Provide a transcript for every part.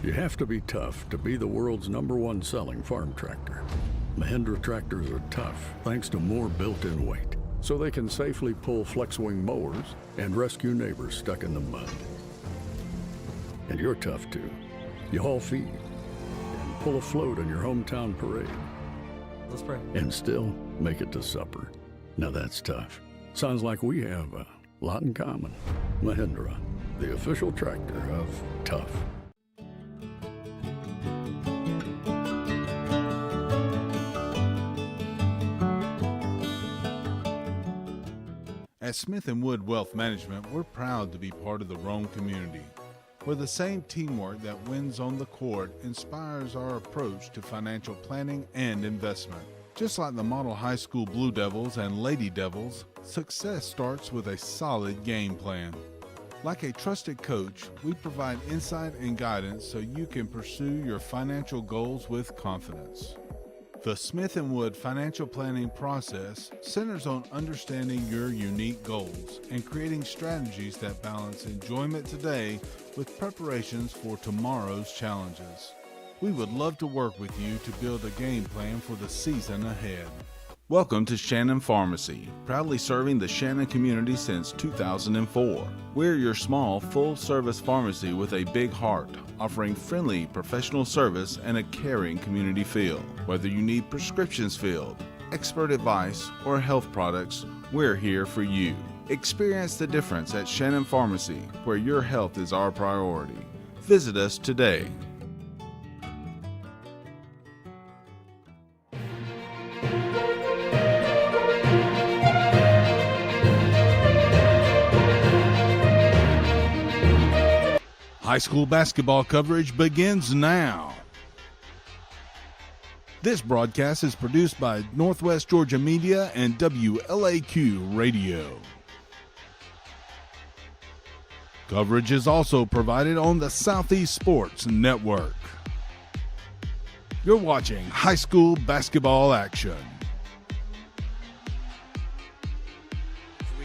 You have to be tough to be the world's #1 selling farm tractor. Mahindra tractors are tough thanks to more built-in weight, so they can safely pull flex-wing mowers and rescue neighbors stuck in the mud. And you're tough too. You haul feed and pull a float in your hometown parade. Let's pray. And still make it to supper. Now that's tough. Sounds like we have a lot in common. Mahindra, the official tractor of tough. At Smith & Wood Wealth Management, we're proud to be part of the Rome community, where the same teamwork that wins on the court inspires our approach to financial planning and investment. Just like the model high school Blue Devils and Lady Devils, success starts with a solid game plan. Like a trusted coach, we provide insight and guidance so you can pursue your financial goals with confidence. The Smith & Wood financial planning process centers on understanding your unique goals and creating strategies that balance enjoyment today with preparations for tomorrow's challenges. We would love to work with you to build a game plan for the season ahead. Welcome to Shannon Pharmacy, proudly serving the Shannon community since 2004. We're your small, full-service pharmacy with a big heart, offering friendly professional service and a caring community feel. Whether you need prescriptions filled, expert advice, or health products, we're here for you. Experience the difference at Shannon Pharmacy, where your health is our priority. Visit us today. High school basketball coverage begins now. This broadcast is produced by Northwest Georgia Media and WLAQ Radio. Coverage is also provided on the Southeast Sports Network. You're watching high school basketball action.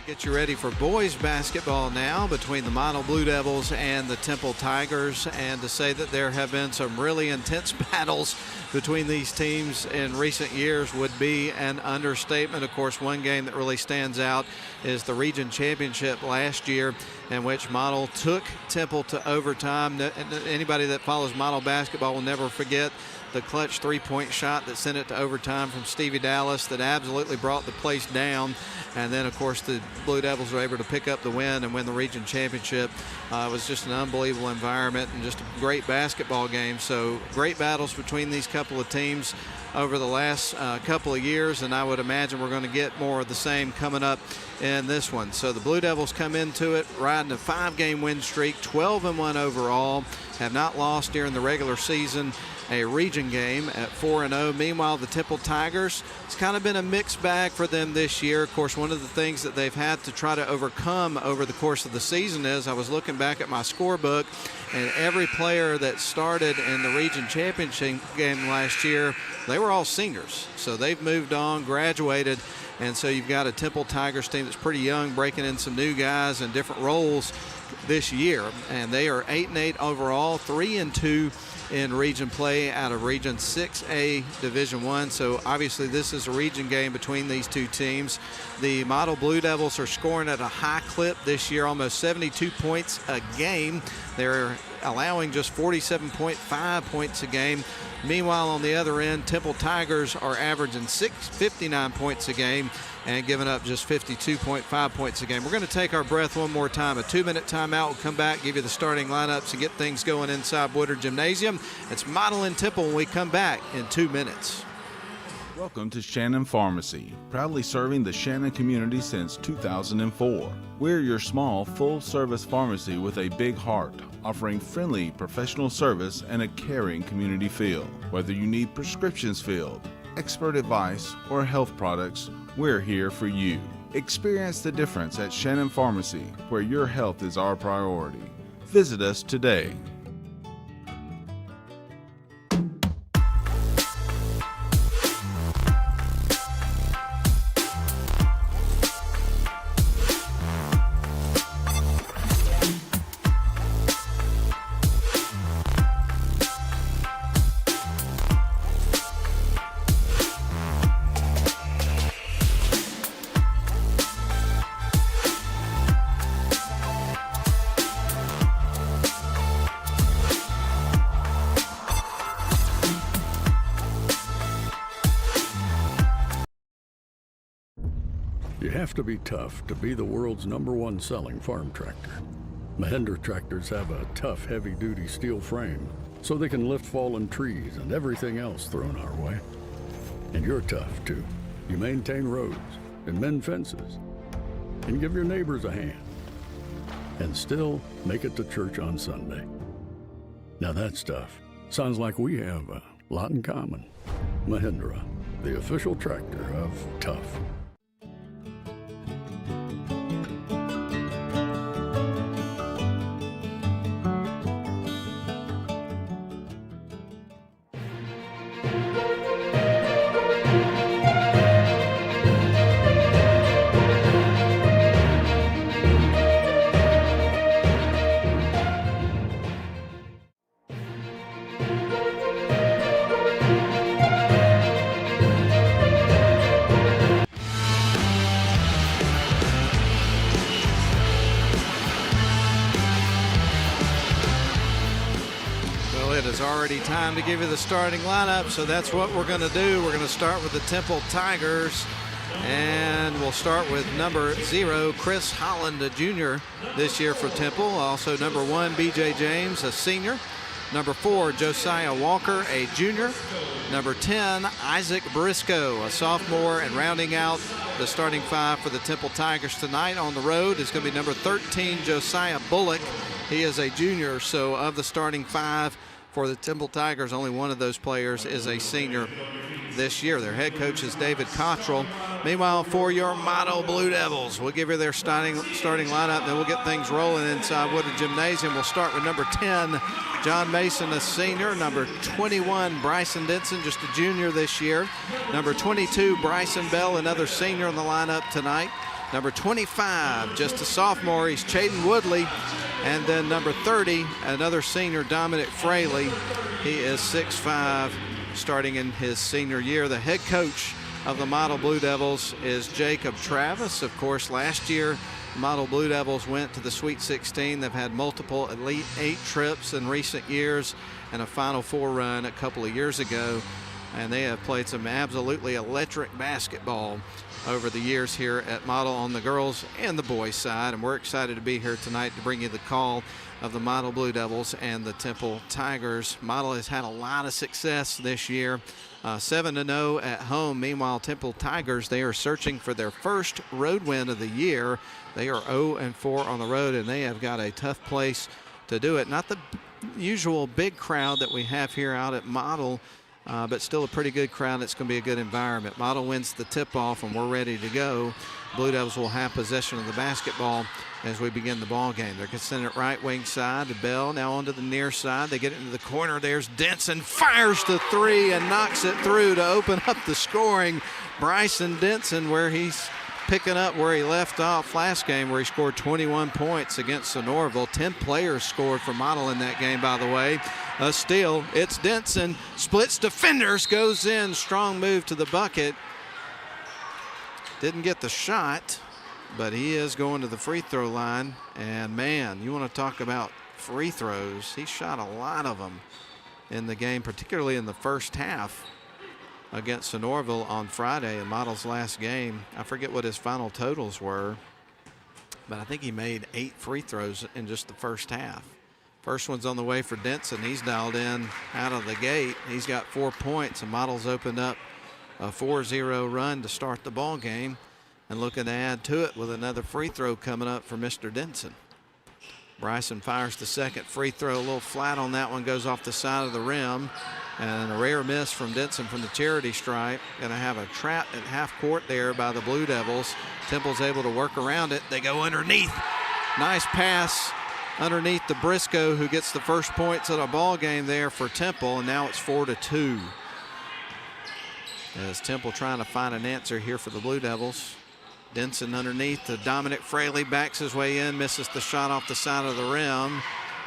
Get you ready for boys basketball now between the Model Blue Devils and the Temple Tigers, and to say that there have been some really intense battles between these teams in recent years would be an understatement. Of course, one game that really stands out is the region championship last year, in which Model took Temple to overtime. Anybody that follows Model basketball will never forget the clutch three-point shot that sent it to overtime from Stevie Dallas that absolutely brought the place down. And then, of course, the Blue Devils were able to pick up the win and win the region championship. It was just an unbelievable environment and just a great basketball game. So great battles between these couple of teams over the last couple of years, and I would imagine we're going to get more of the same coming up in this one. So the Blue Devils come into it riding a 5-game win streak, 12-1 overall, have not lost during the regular season, a region game at 4-0. Meanwhile, the Temple Tigers, it's kind of been a mixed bag for them this year. Of course, one of the things that they've had to try to overcome over the course of the season is, I was looking back at my scorebook, and every player that started in the region championship game last year, they were all seniors. So they've moved on, graduated, and so you've got a Temple Tigers team that's pretty young, breaking in some new guys in different roles this year. And they are 8-8 overall, 3-2 in region play out of Region 6A Division I. So obviously this is a region game between these two teams. The Model Blue Devils are scoring at a high clip this year, almost 72 points a game. They're allowing just 47.5 points a game. Meanwhile, on the other end, Temple Tigers are averaging 59 points a game and giving up just 52.5 points a game. We're going to take our breath one more time. A 2-minute timeout. We'll come back, give you the starting lineups, and get things going inside Woodard Gymnasium. It's Model and Temple when we come back in 2 minutes. Welcome to Shannon Pharmacy, proudly serving the Shannon community since 2004. We're your small, full-service pharmacy with a big heart, offering friendly professional service and a caring community feel. Whether you need prescriptions filled, expert advice, or health products, we're here for you. Experience the difference at Shannon Pharmacy, where your health is our priority. Visit us today. You have to be tough to be the world's #1 selling farm tractor. Mahindra tractors have a tough, heavy-duty steel frame, so they can lift fallen trees and everything else thrown our way. And you're tough, too. You maintain roads and mend fences and give your neighbors a hand and still make it to church on Sunday. Now that's tough. Sounds like we have a lot in common. Mahindra, the official tractor of tough. Already time to give you the starting lineup, so that's what we're going to do. We're going to start with the Temple Tigers, and we'll start with number 0, Chris Holland, a junior this year for Temple. Also number 1, BJ James, a senior. Number 4, Josiah Walker, a junior. Number 10, Isaac Briscoe, a sophomore. And rounding out the starting 5 for the Temple Tigers tonight on the road is going to be number 13, Josiah Bullock. He is a junior, so of the starting 5 for the Temple Tigers, only one of those players is a senior this year. Their head coach is David Cottrell. Meanwhile, for your Model Blue Devils, we'll give you their starting lineup, then we'll get things rolling inside Woodard Gymnasium. We'll start with number 10, John Mason, a senior. Number 21, Bryson Denson, just a junior this year. Number 22, Bryson Bell, another senior in the lineup tonight. Number 25, just a sophomore, he's Chaden Woodley. And then number 30, another senior, Dominic Fraley. He is 6'5", starting in his senior year. The head coach of the Model Blue Devils is Jacob Travis. Of course, last year, Model Blue Devils went to the Sweet 16. They've had multiple Elite 8 trips in recent years and a Final Four run a couple of years ago. And they have played some absolutely electric basketball over the years here at Model on the girls and the boys side, and we're excited to be here tonight to bring you the call of the Model Blue Devils and the Temple Tigers. Model has had a lot of success this year, 7-0 at home. Meanwhile, Temple Tigers, they are searching for their first road win of the year. They are 0-4 on the road, and they have got a tough place to do it. Not the usual big crowd that we have here out at Model, but still a pretty good crowd. It's going to be a good environment. Model wins the tip-off, and we're ready to go. Blue Devils will have possession of the basketball as we begin the ball game. They're going to send it right wing side to Bell, now onto the near side. They get it into the corner. There's Denson, fires the 3 and knocks it through to open up the scoring. Bryson Denson, where he's picking up where he left off last game, where he scored 21 points against Sonoraville. 10 players scored for Model in that game, by the way. A steal. It's Denson. Splits defenders. Goes in. Strong move to the bucket. Didn't get the shot, but he is going to the free throw line. And, man, you want to talk about free throws. He shot a lot of them in the game, particularly in the first half against Sonoraville on Friday in Model's last game. I forget what his final totals were, but I think he made 8 free throws in just the first half. First one's on the way for Denson. He's dialed in out of the gate. He's got 4 points, and Model's opened up a 4-0 run to start the ball game and looking to add to it with another free throw coming up for Mr. Denson. Bryson fires the second free throw, a little flat on that one, goes off the side of the rim. And a rare miss from Denson from the charity stripe. Going to have a trap at half court there by the Blue Devils. Temple's able to work around it. They go underneath. Nice pass underneath the Briscoe, who gets the first points of the ball game there for Temple, and now it's 4-2. As Temple trying to find an answer here for the Blue Devils. Denson underneath to Dominic Fraley, backs his way in, misses the shot off the side of the rim.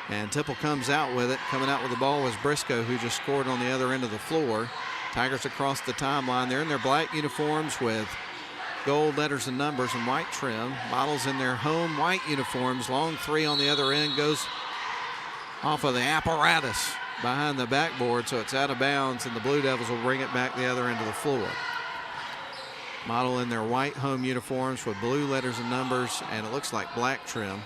And Temple comes out with it. Coming out with the ball was Briscoe, who just scored on the other end of the floor. Tigers across the timeline. They're in their black uniforms with gold letters and numbers and white trim. Models in their home white uniforms. Long 3 on the other end goes off of the apparatus behind the backboard, so it's out of bounds, and the Blue Devils will bring it back the other end of the floor. Model in their white home uniforms with blue letters and numbers, and it looks like black trim.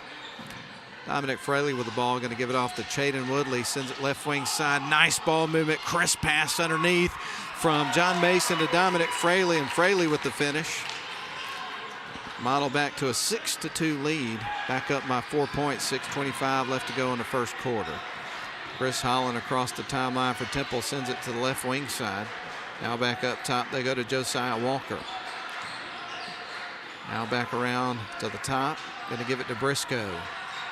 Dominic Fraley with the ball, going to give it off to Chaden Woodley, sends it left wing side. Nice ball movement, crisp pass underneath from John Mason to Dominic Fraley, and Fraley with the finish. Model back to a 6-2 lead, back up by 4 points, 6:25 left to go in the first quarter. Chris Holland across the timeline for Temple, sends it to the left wing side. Now back up top, they go to Josiah Walker. Now back around to the top, going to give it to Briscoe.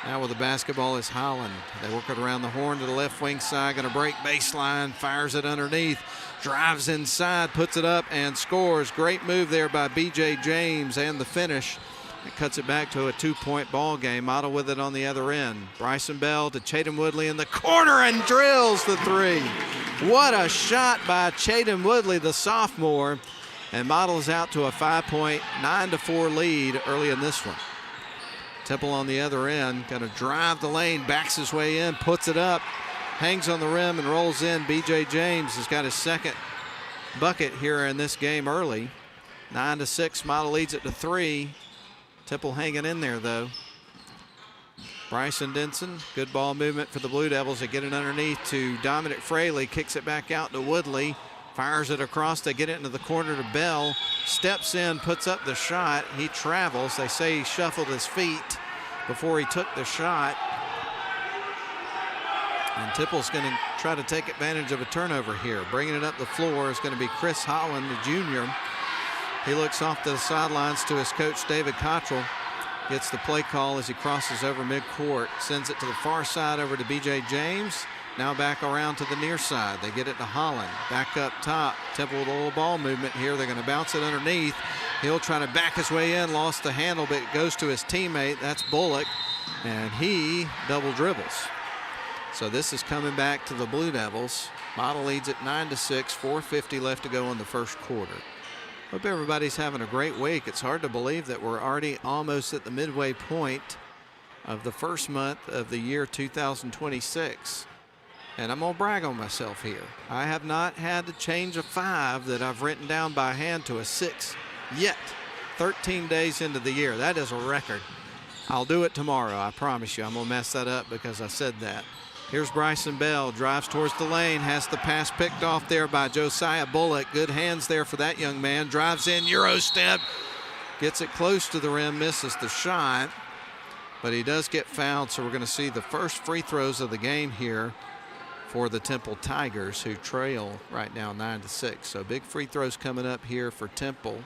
Now with the basketball is Holland. They work it around the horn to the left wing side, going to break baseline, fires it underneath, drives inside, puts it up and scores. Great move there by B.J. James, and the finish. It cuts it back to a 2-point ball game. Model with it on the other end. Bryson Bell to Chaden Woodley in the corner and drills the three. What a shot by Chaden Woodley, the sophomore. And Model is out to a 5-point, 9-4 lead early in this one. Temple on the other end, going to drive the lane, backs his way in, puts it up, hangs on the rim and rolls in. B.J. James has got his second bucket here in this game early. 9-6, Model leads it to 3. Temple hanging in there though. Bryson Denson, good ball movement for the Blue Devils. They get it underneath to Dominic Fraley, kicks it back out to Woodley, fires it across. They get it into the corner to Bell, steps in, puts up the shot. He travels. They say he shuffled his feet before he took the shot. And Temple's going to try to take advantage of a turnover here. Bringing it up the floor is going to be Chris Holland, the junior. He looks off to the sidelines to his coach, David Cottrell. Gets the play call as he crosses over midcourt. Sends it to the far side over to B.J. James. Now back around to the near side. They get it to Holland. Back up top. Temple with a little ball movement here. They're going to bounce it underneath. He'll try to back his way in. Lost the handle, but it goes to his teammate. That's Bullock. And he double dribbles. So this is coming back to the Blue Devils. Model leads at 9-6, 4:50 left to go in the first quarter. Hope everybody's having a great week. It's hard to believe that we're already almost at the midway point of the first month of the year 2026. And I'm gonna brag on myself here. I have not had to change a 5 that I've written down by hand to a 6 yet. 13 days into the year, that is a record. I'll do it tomorrow, I promise you. I'm gonna mess that up because I said that. Here's Bryson Bell, drives towards the lane, has the pass picked off there by Josiah Bullock. Good hands there for that young man. Drives in, Euro step, gets it close to the rim, misses the shot, but he does get fouled, so we're going to see the first free throws of the game here for the Temple Tigers, who trail right now 9-6. So big free throws coming up here for Temple,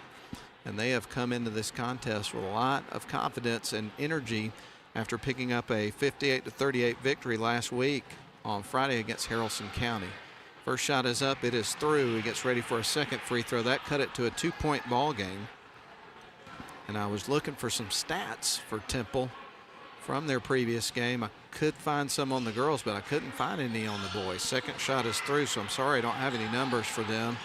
and they have come into this contest with a lot of confidence and energy after picking up a 58-38 victory last week on Friday against Haralson County. First shot is up, it is through. He gets ready for a second free throw. That cut it to a 2-point ball game. And I was looking for some stats for Temple from their previous game. I could find some on the girls, but I couldn't find any on the boys. Second shot is through, so I'm sorry I don't have any numbers for them.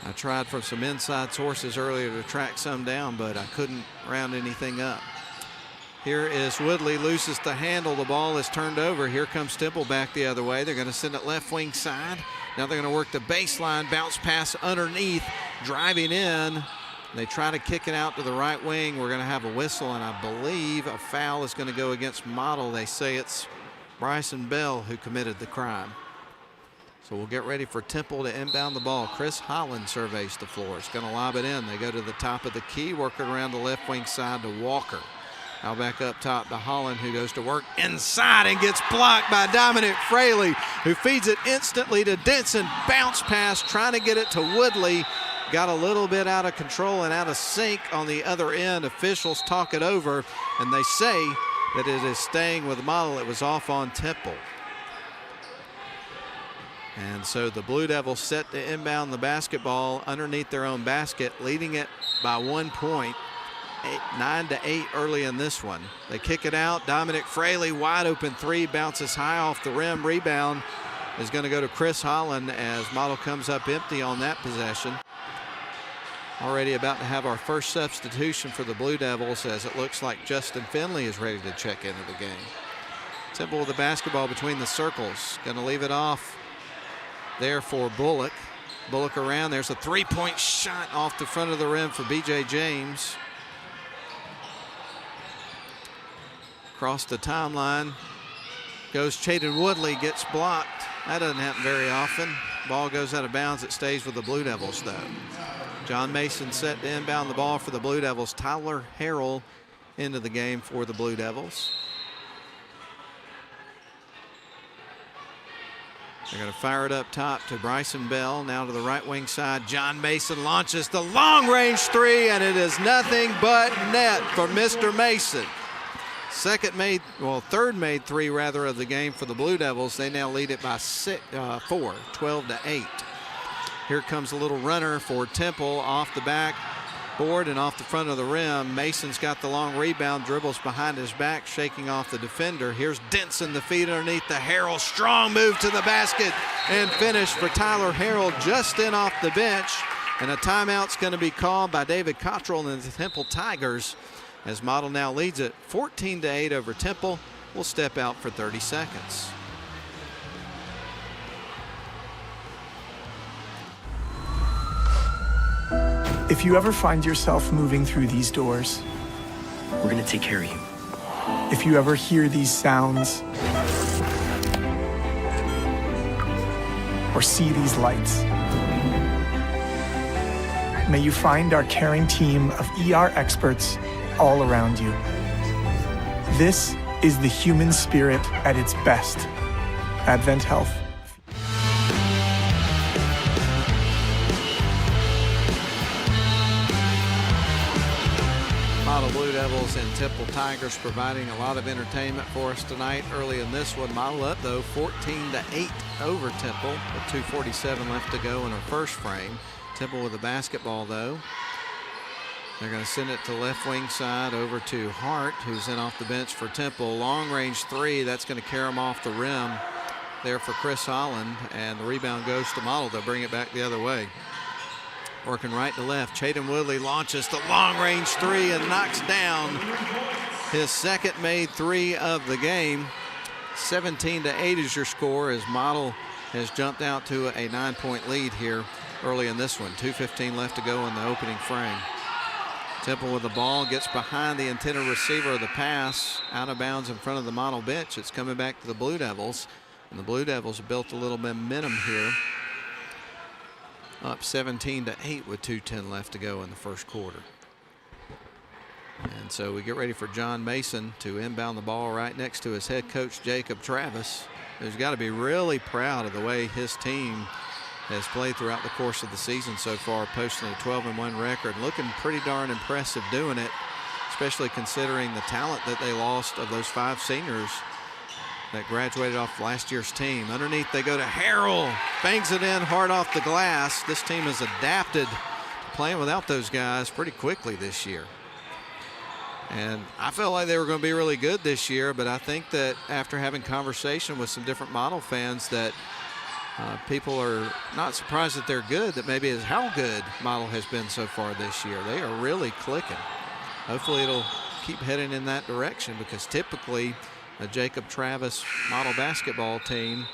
I tried from some inside sources earlier to track some down, but I couldn't round anything up. Here is Woodley, loses the handle. The ball is turned over. Here comes Temple back the other way. They're going to send it left wing side. Now they're going to work the baseline, bounce pass underneath, driving in. They try to kick it out to the right wing. We're going to have a whistle, and I believe a foul is going to go against Model. They say it's Bryson Bell who committed the crime. So we'll get ready for Temple to inbound the ball. Chris Holland surveys the floor. It's going to lob it in. They go to the top of the key, working around the left wing side to Walker. Now back up top to Holland, who goes to work inside and gets blocked by Dominic Fraley, who feeds it instantly to Denson. Bounce pass, trying to get it to Woodley. Got a little bit out of control and out of sync on the other end. Officials talk it over, and they say that it is staying with Model. It was off on Temple. And so the Blue Devils set to inbound the basketball underneath their own basket, leading it by 1 point. 9-8 early in this one. They kick it out. Dominic Fraley, wide open three, bounces high off the rim. Rebound is going to go to Chris Holland as Model comes up empty on that possession. Already about to have our first substitution for the Blue Devils, as it looks like Justin Finley is ready to check into the game. Temple with the basketball between the circles. Going to leave it off there for Bullock. Bullock around. There's a three-point shot off the front of the rim for B.J. James. Across the timeline goes Chaden Woodley, gets blocked. That doesn't happen very often. Ball goes out of bounds. It stays with the Blue Devils, though. John Mason set to inbound the ball for the Blue Devils. Tyler Harrell into the game for the Blue Devils. They're going to fire it up top to Bryson Bell. Now to the right wing side. John Mason launches the long-range three, and it is nothing but net for Mr. Mason. Third made three rather of the game for the Blue Devils. They now lead it by 4, 12-8. Here comes a little runner for Temple off the back board and off the front of the rim. Mason's got the long rebound, dribbles behind his back, shaking off the defender. Here's Denson, the feed underneath the Harrell. Strong move to the basket and finish for Tyler Harrell just in off the bench. And a timeout's going to be called by David Cottrell and the Temple Tigers, as Model now leads it 14-8 over Temple. Will step out for 30 seconds. If you ever find yourself moving through these doors, we're gonna take care of you. If you ever hear these sounds or see these lights, may you find our caring team of ER experts all around you. This is the human spirit at its best. Advent Health. Model Blue Devils and Temple Tigers providing a lot of entertainment for us tonight early in this one. Model up, though, 14-8 over Temple with 2:47 left to go in our first frame. Temple with the basketball, though. They're going to send it to left wing side over to Hart, who's in off the bench for Temple. Long range three, that's going to carry him off the rim there for Chris Holland, and the rebound goes to Model. They'll bring it back the other way. Working right to left, Chaden Woodley launches the long range three and knocks down his second made three of the game. 17-8 is your score, as Model has jumped out to a 9-point lead here early in this one. 2:15 left to go in the opening frame. Temple with the ball, gets behind the intended receiver of the pass, out of bounds in front of the Model bench. It's coming back to the Blue Devils, and the Blue Devils have built a little momentum here. Up 17-8 with 2:10 left to go in the first quarter. And so we get ready for John Mason to inbound the ball right next to his head coach, Jacob Travis, who's got to be really proud of the way his team has played throughout the course of the season so far, posting a 12-1 record, looking pretty darn impressive doing it, especially considering the talent that they lost of those 5 seniors that graduated off last year's team. Underneath they go to Harrell, bangs it in hard off the glass. This team has adapted to playing without those guys pretty quickly this year. And I felt like they were going to be really good this year, but I think that after having conversation with some different Model fans, that people are not surprised that they're good, that maybe is how good Model has been so far this year. They are really clicking. Hopefully it'll keep heading in that direction, because typically a Jacob Travis Model basketball team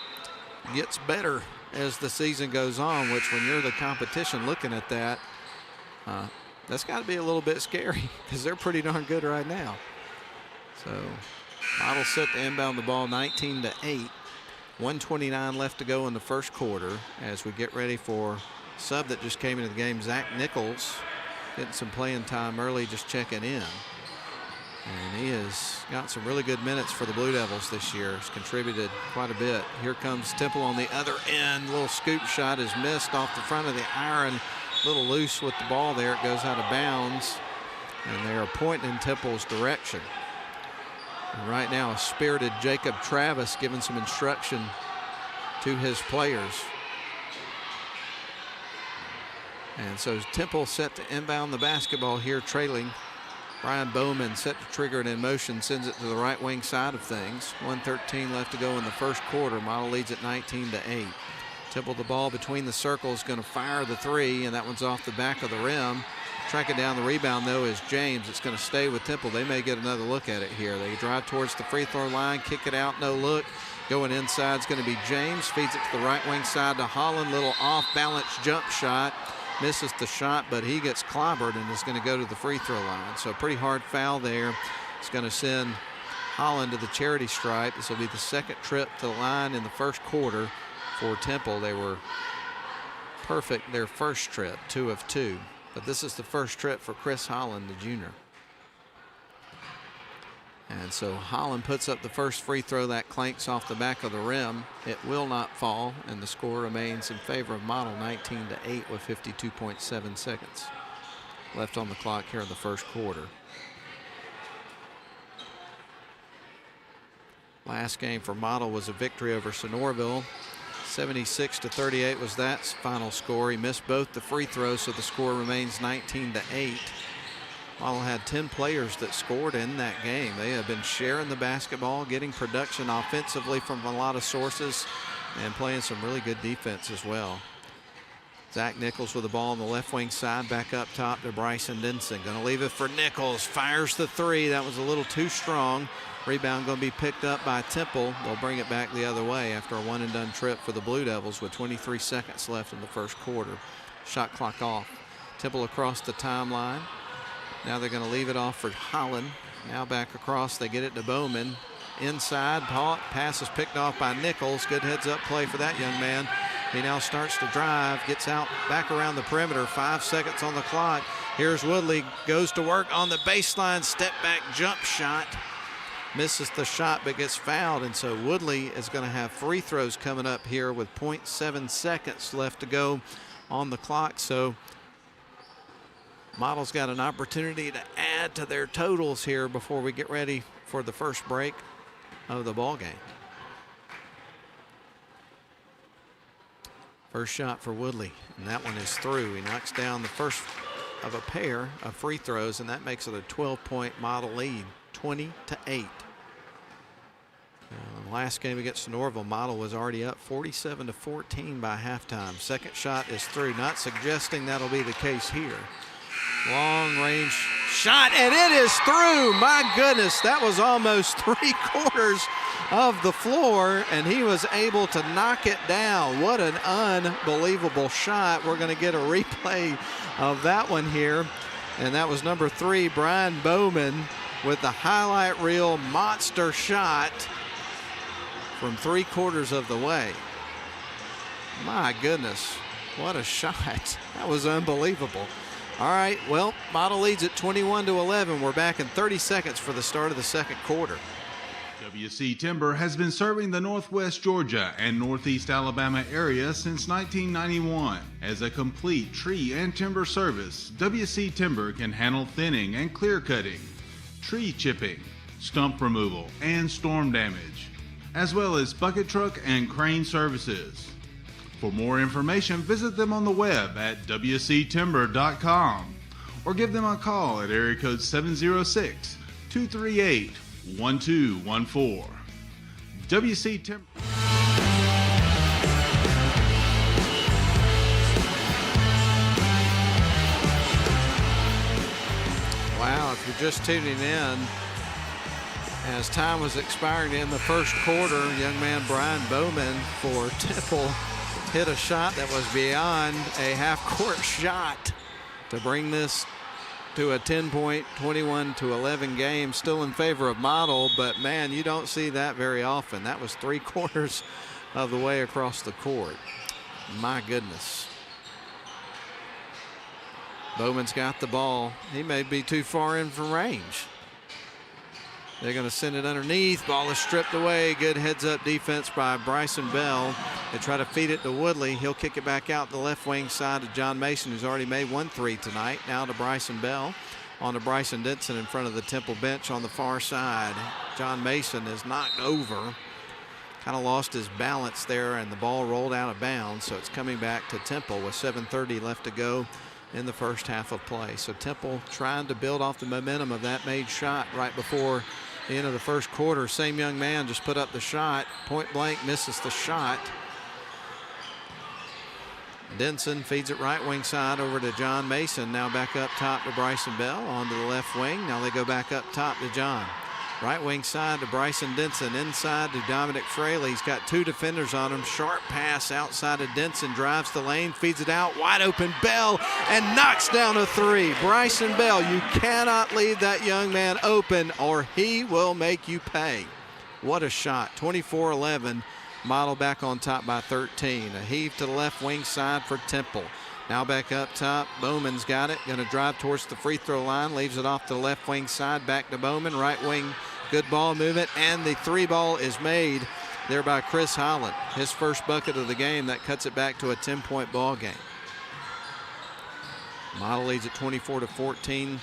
gets better as the season goes on, which when you're the competition looking at that, that's got to be a little bit scary, because they're pretty darn good right now. So Model set to inbound the ball 19-8. 1:29 left to go in the first quarter as we get ready for sub that just came into the game, Zach Nichols, getting some playing time early, just checking in. And he has got some really good minutes for the Blue Devils this year. He's contributed quite a bit. Here comes Temple on the other end. Little scoop shot is missed off the front of the iron. A little loose with the ball there. It goes out of bounds. And they are pointing in Temple's direction. And right now, a spirited Jacob Travis giving some instruction to his players. And so Temple set to inbound the basketball here, trailing. Brian Bowman set to trigger it in motion, sends it to the right wing side of things. 1:13 left to go in the first quarter. Model leads at 19-8. Temple the ball between the circles, going to fire the three, and that one's off the back of the rim. Tracking down the rebound, though, is James. It's going to stay with Temple. They may get another look at it here. They drive towards the free throw line, kick it out, no look. Going inside is going to be James. Feeds it to the right wing side to Holland. Little off-balance jump shot. Misses the shot, but he gets clobbered and is going to go to the free throw line. So a pretty hard foul there. It's going to send Holland to the charity stripe. This will be the second trip to the line in the first quarter for Temple. They were perfect their first trip, 2 of 2. But this is the first trip for Chris Holland, the junior. And so Holland puts up the first free throw. That clanks off the back of the rim. It will not fall, and the score remains in favor of Model, 19-8 with 52.7 seconds left on the clock here in the first quarter. Last game for Model was a victory over Sonoraville. 76-38 was that final score. He missed both the free throws, so the score remains 19-8. Model had 10 players that scored in that game. They have been sharing the basketball, getting production offensively from a lot of sources, and playing some really good defense as well. Zach Nichols with the ball on the left wing side, back up top to Bryson Denson. Going to leave it for Nichols. Fires the three. That was a little too strong. Rebound going to be picked up by Temple. They'll bring it back the other way after a one-and-done trip for the Blue Devils with 23 seconds left in the first quarter. Shot clock off. Temple across the timeline. Now they're going to leave it off for Holland. Now back across. They get it to Bowman. Inside, pass is picked off by Nichols. Good heads-up play for that young man. He now starts to drive, gets out back around the perimeter. 5 seconds on the clock. Here's Woodley, goes to work on the baseline, step-back jump shot. Misses the shot but gets fouled, and so Woodley is going to have free throws coming up here with 0.7 seconds left to go on the clock. So Model's got an opportunity to add to their totals here before we get ready for the first break of the ball game. First shot for Woodley, and that one is through. He knocks down the first of a pair of free throws, and that makes it a 12-point Model lead, 20-8. Last game against Sonoraville, Model was already up 47-14 by halftime. Second shot is through, not suggesting that'll be the case here. Long range shot, and it is through. My goodness, that was almost 3/4 of the floor, and he was able to knock it down. What an unbelievable shot. We're going to get a replay of that one here, and that was number 3, Brian Bowman, with the highlight reel monster shot from 3/4 of the way. My goodness, what a shot. That was unbelievable. All right, well, Model leads at 21-11. We're back in 30 seconds for the start of the second quarter. WC Timber has been serving the Northwest Georgia and Northeast Alabama area since 1991. As a complete tree and timber service, WC Timber can handle thinning and clear cutting, tree chipping, stump removal, and storm damage, as well as bucket truck and crane services. For more information, visit them on the web at wctimber.com or give them a call at area code 706-238-1214. WC Timber. Wow, if you're just tuning in, as time was expiring in the first quarter, young man Brian Bowman for Temple hit a shot that was beyond a half-court shot to bring this to a 10-point, 21-11 game, still in favor of Model, but man, you don't see that very often. That was 3/4 of the way across the court. My goodness. Bowman's got the ball. He may be too far in from range. They're going to send it underneath. Ball is stripped away. Good heads-up defense by Bryson Bell. They try to feed it to Woodley. He'll kick it back out the left wing side to John Mason, who's already made 1 3 tonight. Now to Bryson Bell. On to Bryson Denson in front of the Temple bench on the far side. John Mason is knocked over. Kind of lost his balance there, and the ball rolled out of bounds. So it's coming back to Temple with 7:30 left to go in the first half of play. So Temple trying to build off the momentum of that made shot right before the end of the first quarter. Same young man just put up the shot. Point blank, misses the shot. Denson feeds it right wing side over to John Mason. Now back up top to Bryson Bell onto the left wing. Now they go back up top to John. Right wing side to Bryson Denson. Inside to Dominic Fraley. He's got 2 defenders on him. Sharp pass outside of Denson. Drives the lane. Feeds it out. Wide open Bell. And knocks down a 3. Bryson Bell, you cannot leave that young man open or he will make you pay. What a shot. 24-11. Model back on top by 13. A heave to the left wing side for Temple. Now back up top. Bowman's got it. Going to drive towards the free throw line. Leaves it off the left wing side. Back to Bowman. Right wing. Good ball movement. And the 3 ball is made there by Chris Holland. His first bucket of the game. That cuts it back to a 10-point ball game. Model leads at 24-14.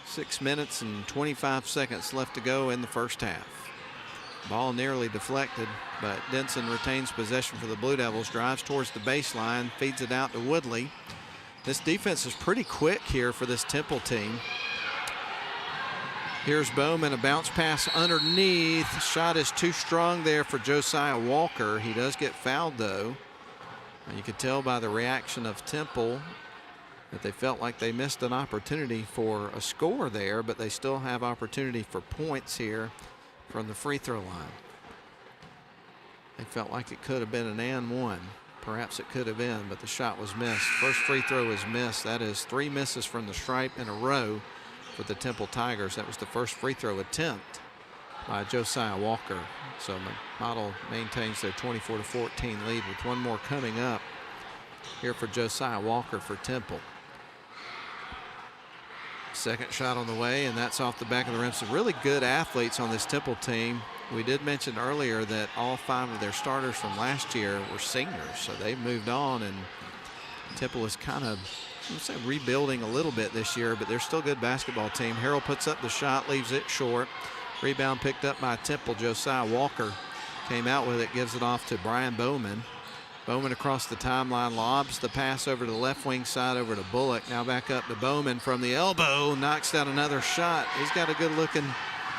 6 minutes and 25 seconds left to go in the first half. Ball nearly deflected, but Denson retains possession for the Blue Devils. Drives towards the baseline, feeds it out to Woodley. This defense is pretty quick here for this Temple team. Here's Bowman, a bounce pass underneath. Shot is too strong there for Josiah Walker. He does get fouled though. And you could tell by the reaction of Temple that they felt like they missed an opportunity for a score there, but they still have opportunity for points here from the free throw line. They felt like it could have been an and 1. Perhaps it could have been, but the shot was missed. First free throw is missed. That is 3 misses from the stripe in a row for the Temple Tigers. That was the first free throw attempt by Josiah Walker. So Model maintains their 24-14 lead with one more coming up here for Josiah Walker for Temple. Second shot on the way, and that's off the back of the rim. Some really good athletes on this Temple team. We did mention earlier that all 5 of their starters from last year were seniors, so they've moved on, and Temple is kind of, let's say, rebuilding a little bit this year, but they're still a good basketball team. Harrell puts up the shot, leaves it short. Rebound picked up by Temple. Josiah Walker came out with it, gives it off to Brian Bowman. Bowman across the timeline, lobs the pass over to the left wing side over to Bullock. Now back up to Bowman from the elbow, knocks down another shot. He's got a good looking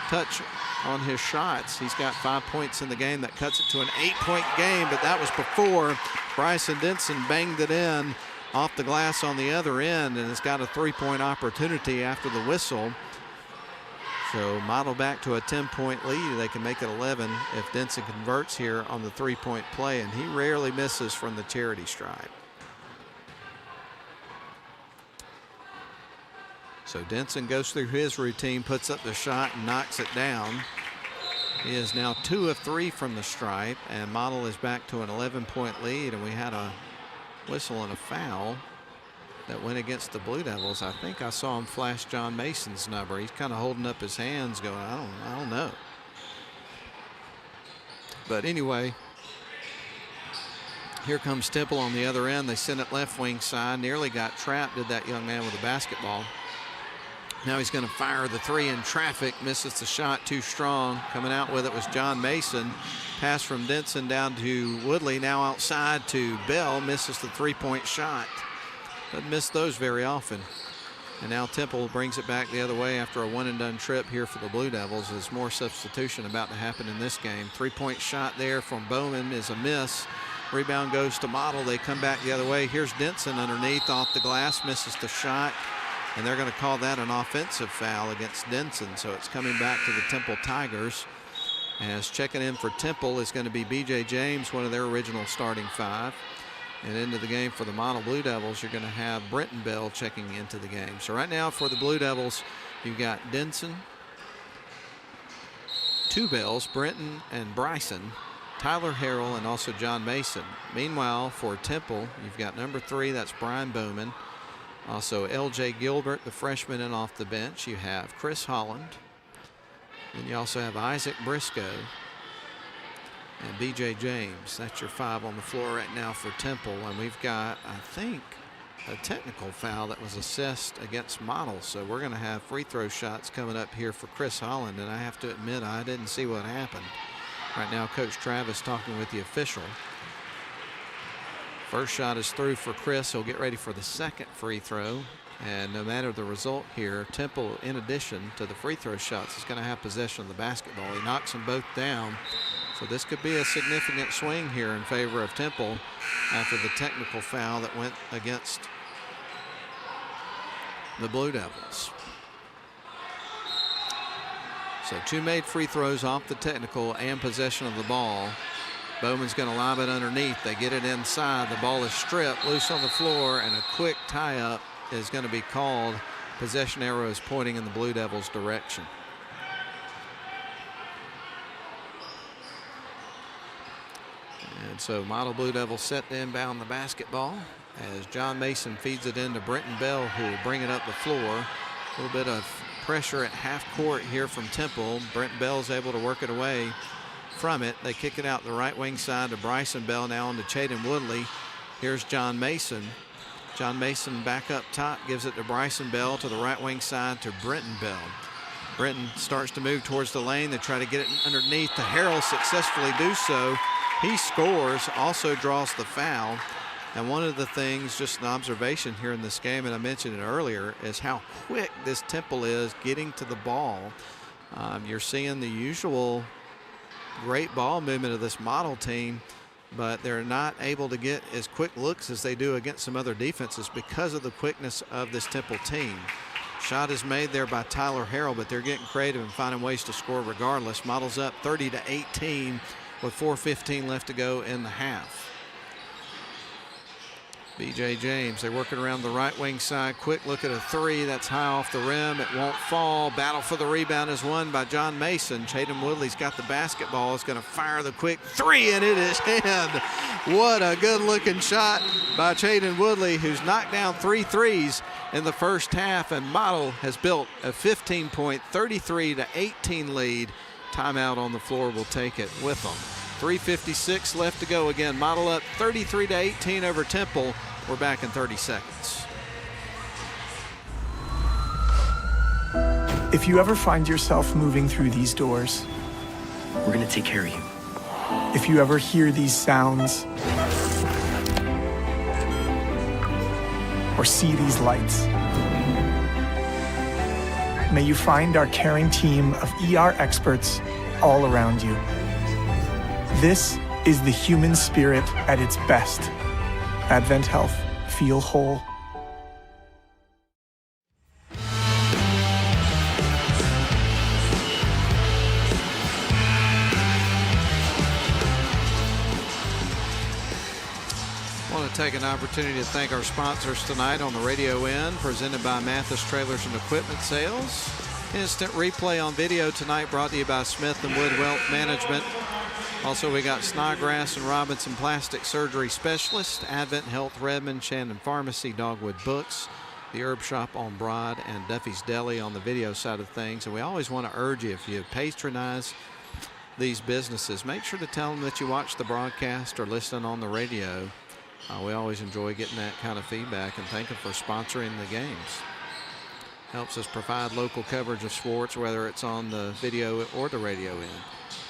touch on his shots. He's got 5 points in the game. That cuts it to an 8-point game, but that was before Bryson Denson banged it in off the glass on the other end and has got a 3-point opportunity after the whistle. So Model back to a 10-point lead. They can make it 11 if Denson converts here on the 3-point play, and he rarely misses from the charity stripe. So Denson goes through his routine, puts up the shot and knocks it down. He is now 2 of 3 from the stripe, and Model is back to an 11-point lead, and we had a whistle and a foul that went against the Blue Devils. I think I saw him flash John Mason's number. He's kind of holding up his hands going, I don't know. But anyway, here comes Temple on the other end. They send it left wing side. Nearly got trapped, did that young man with the basketball. Now he's going to fire the 3 in traffic. Misses the shot, too strong. Coming out with it was John Mason. Pass from Denson down to Woodley. Now outside to Bell. Misses the 3-point shot. Doesn't miss those very often. And now Temple brings it back the other way after a one-and-done trip here for the Blue Devils. There's more substitution about to happen in this game. 3-point shot there from Bowman is a miss. Rebound goes to Model. They come back the other way. Here's Denson underneath off the glass. Misses the shot. And they're going to call that an offensive foul against Denson. So it's coming back to the Temple Tigers. As checking in for Temple is going to be B.J. James, one of their original starting 5. And into the game for the Model Blue Devils, you're going to have Brenton Bell checking into the game. So right now for the Blue Devils, you've got Denson, 2 Bells, Brenton and Bryson, Tyler Harrell, and also John Mason. Meanwhile, for Temple, you've got number 3, that's Brian Bowman. Also L.J. Gilbert, the freshman, in off the bench. You have Chris Holland. And you also have Isaac Briscoe and B.J. James. That's your 5 on the floor right now for Temple. And we've got, I think, a technical foul that was assessed against Model. So we're going to have free throw shots coming up here for Chris Holland. And I have to admit, I didn't see what happened. Right now, Coach Travis talking with the official. First shot is through for Chris. He'll get ready for the second free throw. And no matter the result here, Temple, in addition to the free throw shots, is going to have possession of the basketball. He knocks them both down. So this could be a significant swing here in favor of Temple after the technical foul that went against the Blue Devils. So 2 made free throws off the technical and possession of the ball. Bowman's going to lob it underneath. They get it inside. The ball is stripped, loose on the floor, and a quick tie-up is going to be called. Possession arrow is pointing in the Blue Devils' direction. And so Model Blue Devils set to inbound the basketball as John Mason feeds it into Brenton Bell, who will bring it up the floor. A little bit of pressure at half court here from Temple. Brenton Bell's able to work it away from it. They kick it out the right wing side to Bryson Bell, now on to Chaden Woodley. Here's John Mason. John Mason back up top, gives it to Bryson Bell to the right wing side to Brenton Bell. Brenton starts to move towards the lane. They try to get it underneath. The Herald successfully do so. He scores, also draws the foul. And one of the things, just an observation here in this game, and I mentioned it earlier, is how quick this Temple is getting to the ball. You're seeing the usual great ball movement of this Model team, but they're not able to get as quick looks as they do against some other defenses because of the quickness of this Temple team. Shot is made there by Tyler Harrell, but they're getting creative and finding ways to score regardless. Models up 30-18 with 4:15 left to go in the half. B.J. James, they work it around the right wing side. Quick look at a three. That's high off the rim. It won't fall. Battle for the rebound is won by John Mason. Chaden Woodley's got the basketball. Is going to fire the quick three, and it is in. What a good-looking shot by Chaden Woodley, who's knocked down 3 threes in the first half, and Model has built a 15-point, 33-18 lead. Timeout on the floor will take it with them. 3:56 left to go. Again, Model up 33-18 over Temple. We're back in 30 seconds. If you ever find yourself moving through these doors, We're gonna take care of you. if you ever hear these sounds, or see these lights, may you find our caring team of ER experts all around you. This is the human spirit at its best. Advent Health. Feel whole. I want to take an opportunity to thank our sponsors tonight on the radio end, presented by Mathis Trailers and Equipment Sales. Instant replay on video tonight brought to you by Smith & Wood Wealth Management. Also, we got Snodgrass and Robinson Plastic Surgery Specialist, Advent Health Redmond, Shandon Pharmacy, Dogwood Books, the Herb Shop on Broad, and Duffy's Deli on the video side of things. And we always want to urge you, if you patronize these businesses, make sure to tell them that you watch the broadcast or listen on the radio. We always enjoy getting that kind of feedback, and thank them for sponsoring the games. Helps us provide local coverage of sports, whether it's on the video or the radio end.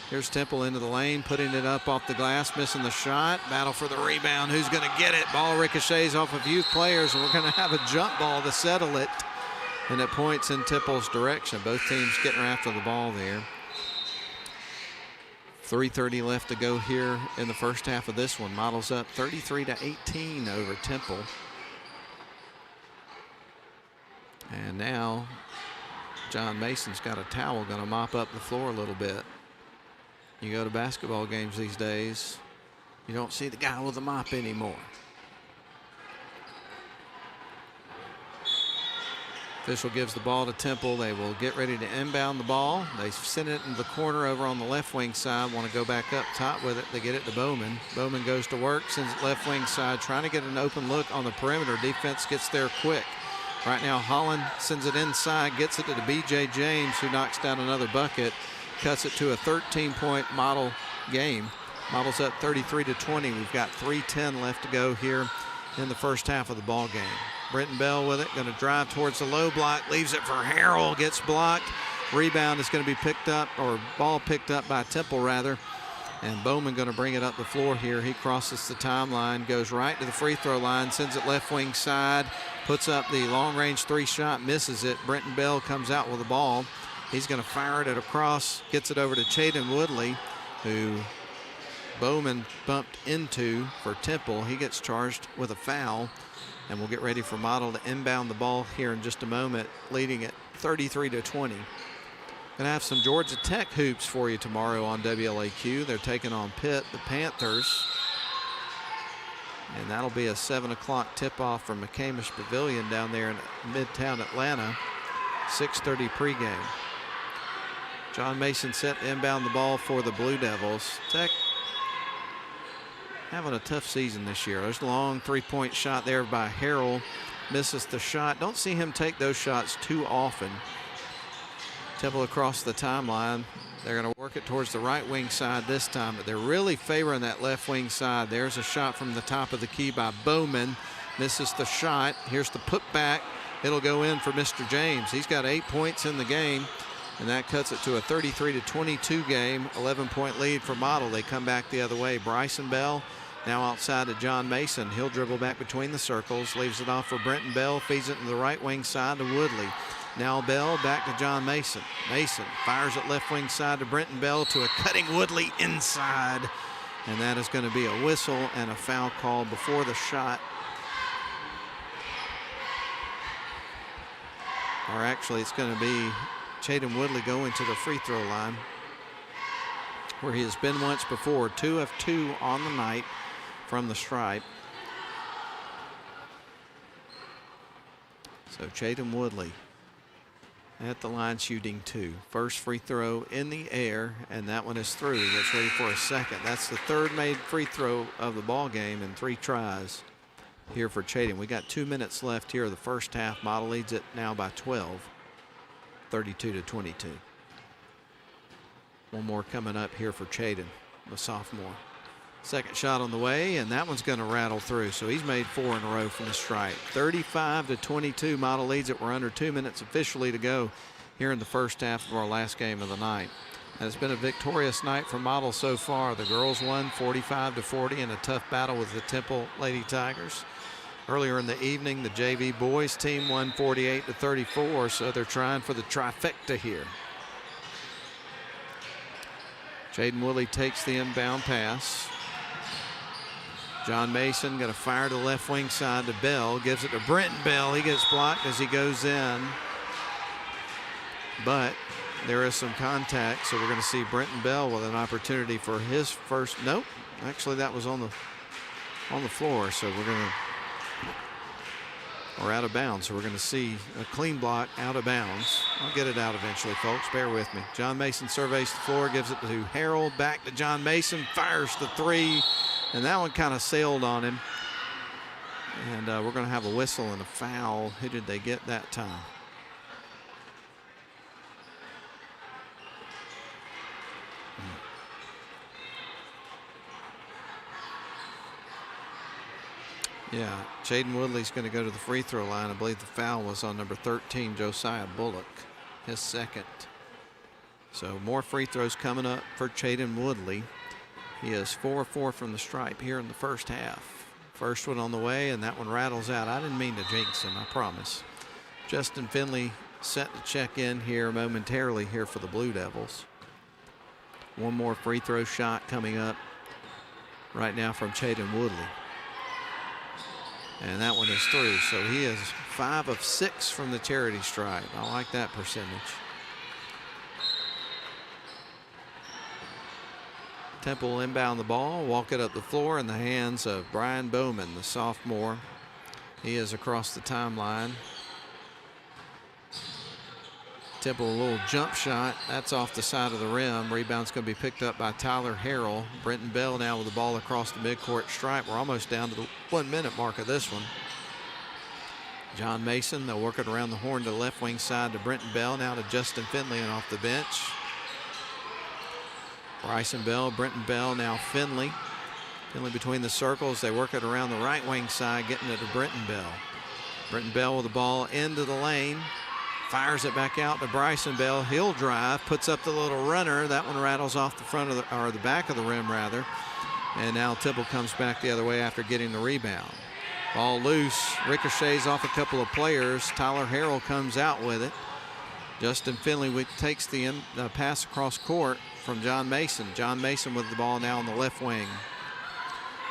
Here's Temple into the lane, putting it up off the glass, missing the shot. Battle for the rebound. Who's going to get it? Ball ricochets off of youth players, and we're going to have a jump ball to settle it. And it points in Temple's direction. Both teams getting after the ball there. 3:30 left to go here in the first half of this one. Models up 33-18 over Temple. And now John Mason's got a towel, going to mop up the floor a little bit. You go to basketball games these days, you don't see the guy with the mop anymore. Official gives the ball to Temple. They will get ready to inbound the ball. They send it into the corner over on the left wing side. Want to go back up top with it. They get it to Bowman. Bowman goes to work, sends it left wing side, trying to get an open look on the perimeter. Defense gets there quick. Right now, Holland sends it inside, gets it to B.J. James, who knocks down another bucket, cuts it to a 13-point Model game. Model's up 33-20. We've got 3:10 left to go here in the first half of the ball game. Brenton Bell with it, going to drive towards the low block, leaves it for Harrell, gets blocked. Rebound is going to be picked up, or ball picked up by Temple rather. And Bowman going to bring it up the floor here. He crosses the timeline, goes right to the free throw line, sends it left wing side, puts up the long range 3 shot, misses it. Brenton Bell comes out with the ball. He's going to fire it across, gets it over to Chaden Woodley, who Bowman bumped into for Temple. He gets charged with a foul, and we'll get ready for Model to inbound the ball here in just a moment, leading it 33-20. Going to have some Georgia Tech hoops for you tomorrow on WLAQ. They're taking on Pitt, the Panthers. And that'll be a 7 o'clock tip-off from McCamish Pavilion down there in Midtown Atlanta. 6:30 pregame. John Mason set to inbound the ball for the Blue Devils. Tech having a tough season this year. There's a long three-point shot there by Harrell. Misses the shot. Don't see him take those shots too often. Temple across the timeline. They're going to work it towards the right wing side this time, but they're really favoring that left wing side. There's a shot from the top of the key by Bowman. Misses the shot. Here's the putback. It'll go in for Mr. James. He's got 8 points in the game, and that cuts it to a 33-22 game. 11-point lead for Model. They come back the other way. Bryson Bell now outside to John Mason. He'll dribble back between the circles, leaves it off for Brenton Bell, feeds it to the right wing side to Woodley. Now Bell back to John Mason. Mason fires it left wing side to Brenton Bell to a cutting Woodley inside. And that is going to be a whistle and a foul call before the shot. Or actually it's going to be Chaden Woodley going to the free throw line, where he has been once before. 2 of 2 on the night from the stripe. So Chaden Woodley at the line shooting 2. First free throw in the air, and that one is through. Gets ready for a second. That's the third made free throw of the ball game in 3 tries here for Chaden. We got 2 minutes left here of the first half. Model leads it now by 12, 32-22. One more coming up here for Chaden, the sophomore. Second shot on the way, and that one's going to rattle through. So he's made 4 in a row from the stripe. 35-22. Model leads it. We're under 2 minutes officially to go here in the first half of our last game of the night. And it's been a victorious night for Model so far. The girls won 45-40 in a tough battle with the Temple Lady Tigers. Earlier in the evening, the JV boys team won 48-34, so they're trying for the trifecta here. Chaden Woodley takes the inbound pass. John Mason going to fire to the left wing side to Bell. Gives it to Brenton Bell. He gets blocked as he goes in. But there is some contact, so we're going to see Brenton Bell with an opportunity for his first. Nope, actually that was on the floor, so we're out of bounds. So we're going to see a clean block out of bounds. I'll get it out eventually, folks. Bear with me. John Mason surveys the floor, gives it to Harrell. Back to John Mason, fires the 3, and that one kind of sailed on him. And we're going to have a whistle and a foul. Who did they get that time? Yeah, Chaden Woodley's going to go to the free throw line. I believe the foul was on number 13, Josiah Bullock, his second. So more free throws coming up for Chaden Woodley. He is 4-4 from the stripe here in the first half. First one on the way, and that one rattles out. I didn't mean to jinx him, I promise. Justin Finley set to check in here momentarily here for the Blue Devils. One more free throw shot coming up right now from Chaden Woodley. And that one is through, so he is 5 of 6 from the charity stripe. I like that percentage. Temple will inbound the ball, walk it up the floor in the hands of Brian Bowman, the sophomore. He is across the timeline. Temple a little jump shot. That's off the side of the rim. Rebound's going to be picked up by Tyler Harrell. Brenton Bell now with the ball across the midcourt stripe. We're almost down to the 1 minute mark of this one. John Mason, they'll work it around the horn to the left wing side to Brenton Bell. Now to Justin Finley and off the bench. Bryson Bell, Brenton Bell, now Finley. Finley between the circles. They work it around the right wing side, getting it to Brenton Bell. Brenton Bell with the ball into the lane. Fires it back out to Bryson Bell. He'll drive, puts up the little runner. That one rattles off the front of the back of the rim rather. And now Temple comes back the other way after getting the rebound. Ball loose, ricochets off a couple of players. Tyler Harrell comes out with it. Justin Finley takes the pass across court from John Mason. John Mason with the ball now on the left wing.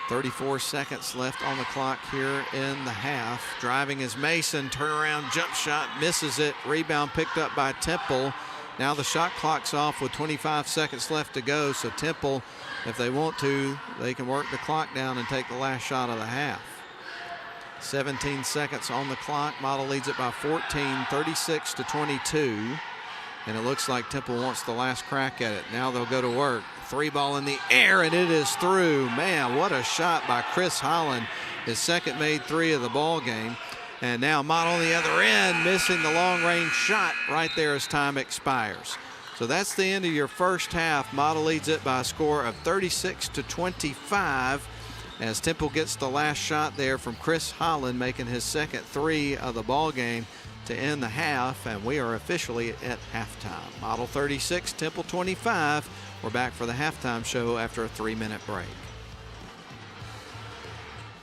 34 seconds left on the clock here in the half. Driving is Mason, turnaround jump shot, misses it. Rebound picked up by Temple. Now the shot clock's off with 25 seconds left to go, so Temple, if they want to, they can work the clock down and take the last shot of the half. 17 seconds on the clock. Model leads it by 14, 36-22. And it looks like Temple wants the last crack at it. Now they'll go to work. 3-ball in the air, and it is through. Man, what a shot by Chris Holland. His second made three of the ball game. And now Model on the other end, missing the long-range shot right there as time expires. So that's the end of your first half. Model leads it by a score of 36-25 as Temple gets the last shot there from Chris Holland, making his second three of the ball game to end the half, and we are officially at halftime. Model 36, Temple 25. We're back for the halftime show after a 3-minute break.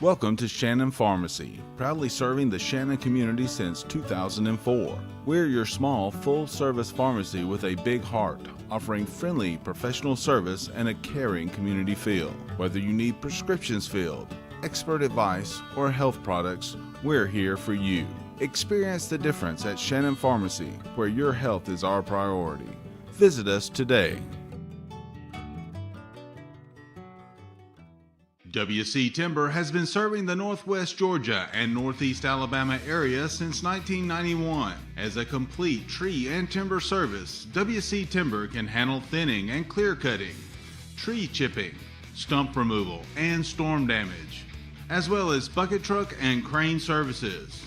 Welcome to Shannon Pharmacy, proudly serving the Shannon community since 2004. We're your small, full-service pharmacy with a big heart, offering friendly professional service and a caring community feel. Whether you need prescriptions filled, expert advice, or health products, we're here for you. Experience the difference at Shannon Pharmacy, where your health is our priority. Visit us today. WC Timber has been serving the Northwest Georgia and Northeast Alabama area since 1991. As a complete tree and timber service, WC Timber can handle thinning and clear cutting, tree chipping, stump removal, and storm damage, as well as bucket truck and crane services.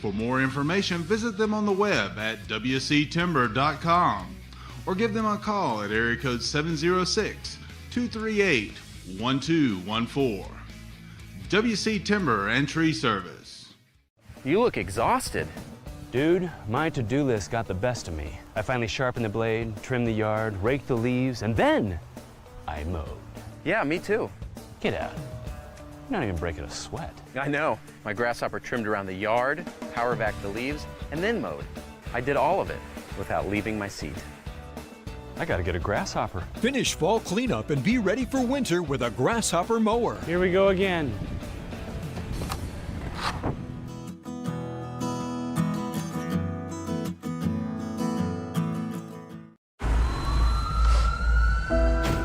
For more information, visit them on the web at wctimber.com or give them a call at area code 706-238-1214. WC Timber and Tree Service. You look exhausted. Dude, my to-do list got the best of me. I finally sharpened the blade, trimmed the yard, raked the leaves, and then I mowed. Yeah, me too. Get out. You're not even breaking a sweat. I know. My grasshopper trimmed around the yard, power backed the leaves, and then mowed. I did all of it without leaving my seat. I gotta get a grasshopper. Finish fall cleanup and be ready for winter with a grasshopper mower. Here we go again.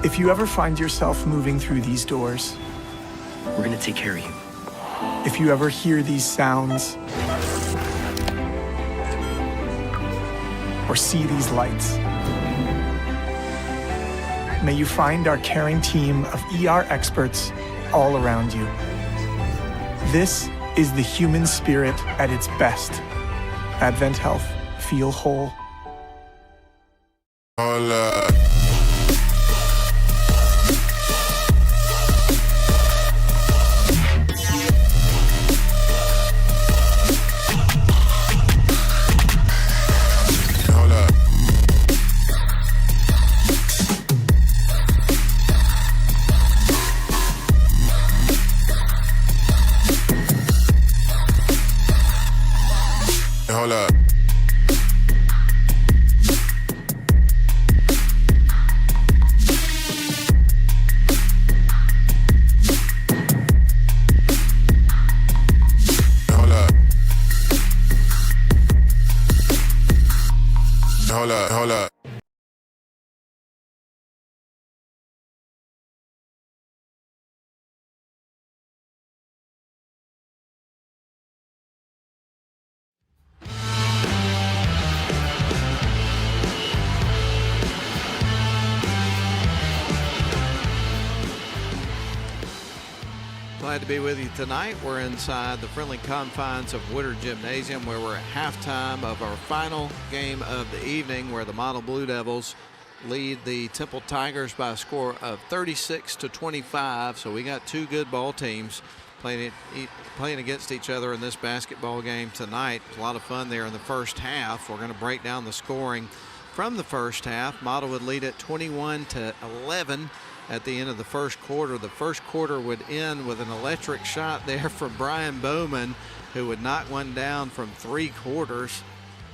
If you ever find yourself moving through these doors, We're gonna take care of you. if you ever hear these sounds, or see these lights, may you find our caring team of ER experts all around you. This is the human spirit at its best. Advent Health. Feel whole. Hold up. Hold up. Hold up, hold up. Glad to be with you tonight. We're inside the friendly confines of Woodard Gymnasium, where we're at halftime of our final game of the evening, where the Model Blue Devils lead the Temple Tigers by a score of 36-25. So we got two good ball teams playing against each other in this basketball game tonight. A lot of fun there in the first half. We're going to break down the scoring from the first half. Model would lead at 21-11 at the end of the first quarter. The first quarter would end with an electric shot there from Brian Bowman, who would knock one down from 3/4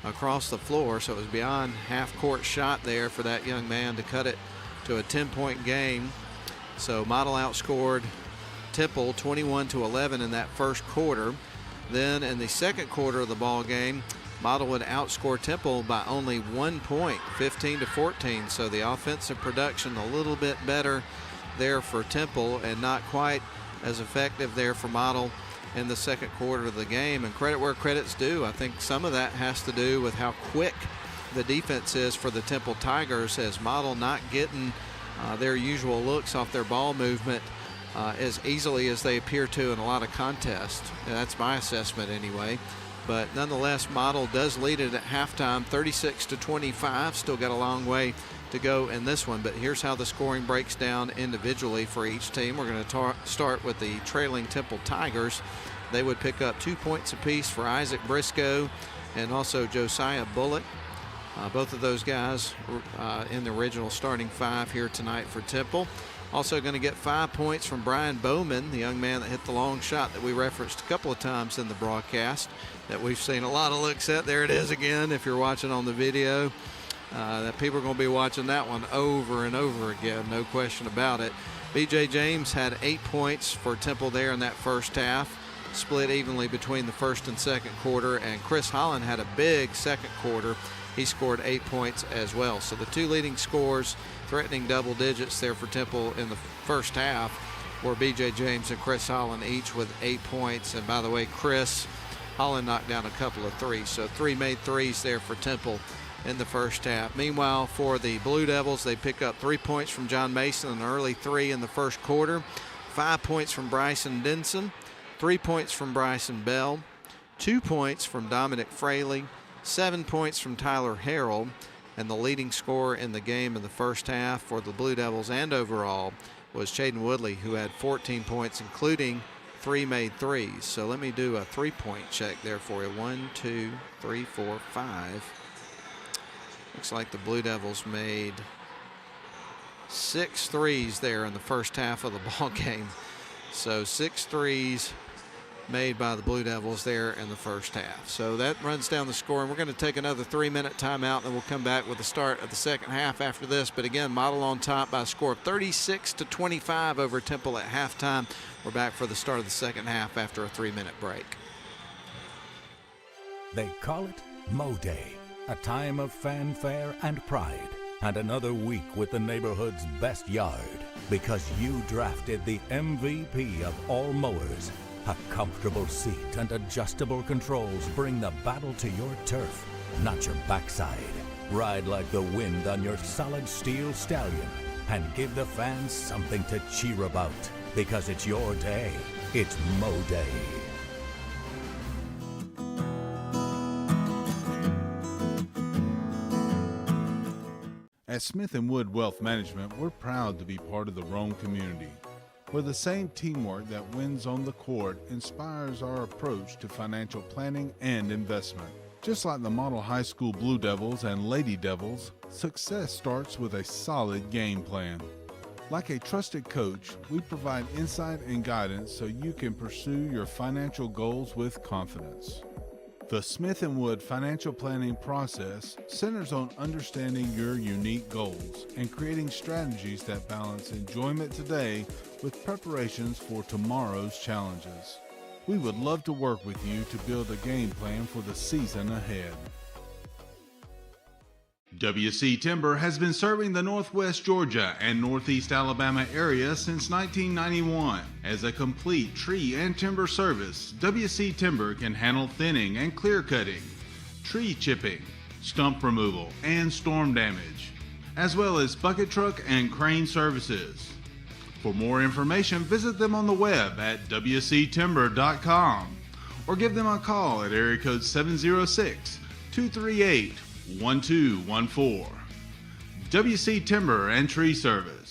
across the floor. So it was beyond half-court shot there for that young man to cut it to a 10-point game. So Model outscored Temple 21-11 in that first quarter. Then in the second quarter of the ball game, Model would outscore Temple by only 1 point, 15-14. So the offensive production a little bit better there for Temple and not quite as effective there for Model in the second quarter of the game. And credit where credit's due. I think some of that has to do with how quick the defense is for the Temple Tigers, as Model not getting their usual looks off their ball movement as easily as they appear to in a lot of contests. And that's my assessment anyway. But nonetheless, Model does lead it at halftime, 36-25. Still got a long way to go in this one, but here's how the scoring breaks down individually for each team. We're going to start with the trailing Temple Tigers. They would pick up 2 points apiece for Isaac Briscoe and also Josiah Bullock. Both of those guys in the original starting five here tonight for Temple. Also going to get 5 points from Brian Bowman, the young man that hit the long shot that we referenced a couple of times in the broadcast that we've seen a lot of looks at. There it is again if you're watching on the video. That people are going to be watching that one over and over again, no question about it. B.J. James had 8 points for Temple there in that first half, split evenly between the first and second quarter, and Chris Holland had a big second quarter. He scored 8 points as well. So the two leading scorers threatening double digits there for Temple in the first half were B.J. James and Chris Holland, each with 8 points. And by the way, Chris Holland knocked down a couple of threes. So 3 made threes there for Temple in the first half. Meanwhile, for the Blue Devils, they pick up 3 points from John Mason, an early three in the first quarter, 5 points from Bryson Denson, 3 points from Bryson Bell, 2 points from Dominic Fraley, 7 points from Tyler Harrell, and the leading scorer in the game in the first half for the Blue Devils and overall was Chaden Woodley, who had 14 points, including 3 made threes. So let me do a three-point check there for you. 1, 2, 3, 4, 5. Looks like the Blue Devils made 6 threes there in the first half of the ball game. So 6 threes made by the Blue Devils there in the first half. So that runs down the score, and we're going to take another 3-minute timeout, and then we'll come back with the start of the second half after this. But again, Model on top by a score of 36-25 over Temple at halftime. We're back for the start of the second half after a 3-minute break. They call it Mo Day, a time of fanfare and pride, and another week with the neighborhood's best yard, because you drafted the MVP of all mowers. A comfortable seat and adjustable controls bring the battle to your turf, not your backside. Ride like the wind on your solid steel stallion and give the fans something to cheer about, because it's your day. It's Mo Day. At Smith & Wood Wealth Management, we're proud to be part of the Rome community, where the same teamwork that wins on the court inspires our approach to financial planning and investment. Just like the Model High School Blue Devils and Lady Devils, success starts with a solid game plan. Like a trusted coach, we provide insight and guidance so you can pursue your financial goals with confidence. The Smith & Wood financial planning process centers on understanding your unique goals and creating strategies that balance enjoyment today with preparations for tomorrow's challenges. We would love to work with you to build a game plan for the season ahead. WC Timber has been serving the Northwest Georgia and Northeast Alabama area since 1991. As a complete tree and timber service, WC Timber can handle thinning and clear cutting, tree chipping, stump removal, and storm damage, as well as bucket truck and crane services. For more information, visit them on the web at wctimber.com or give them a call at area code 706-238-1214. WC Timber and Tree Service.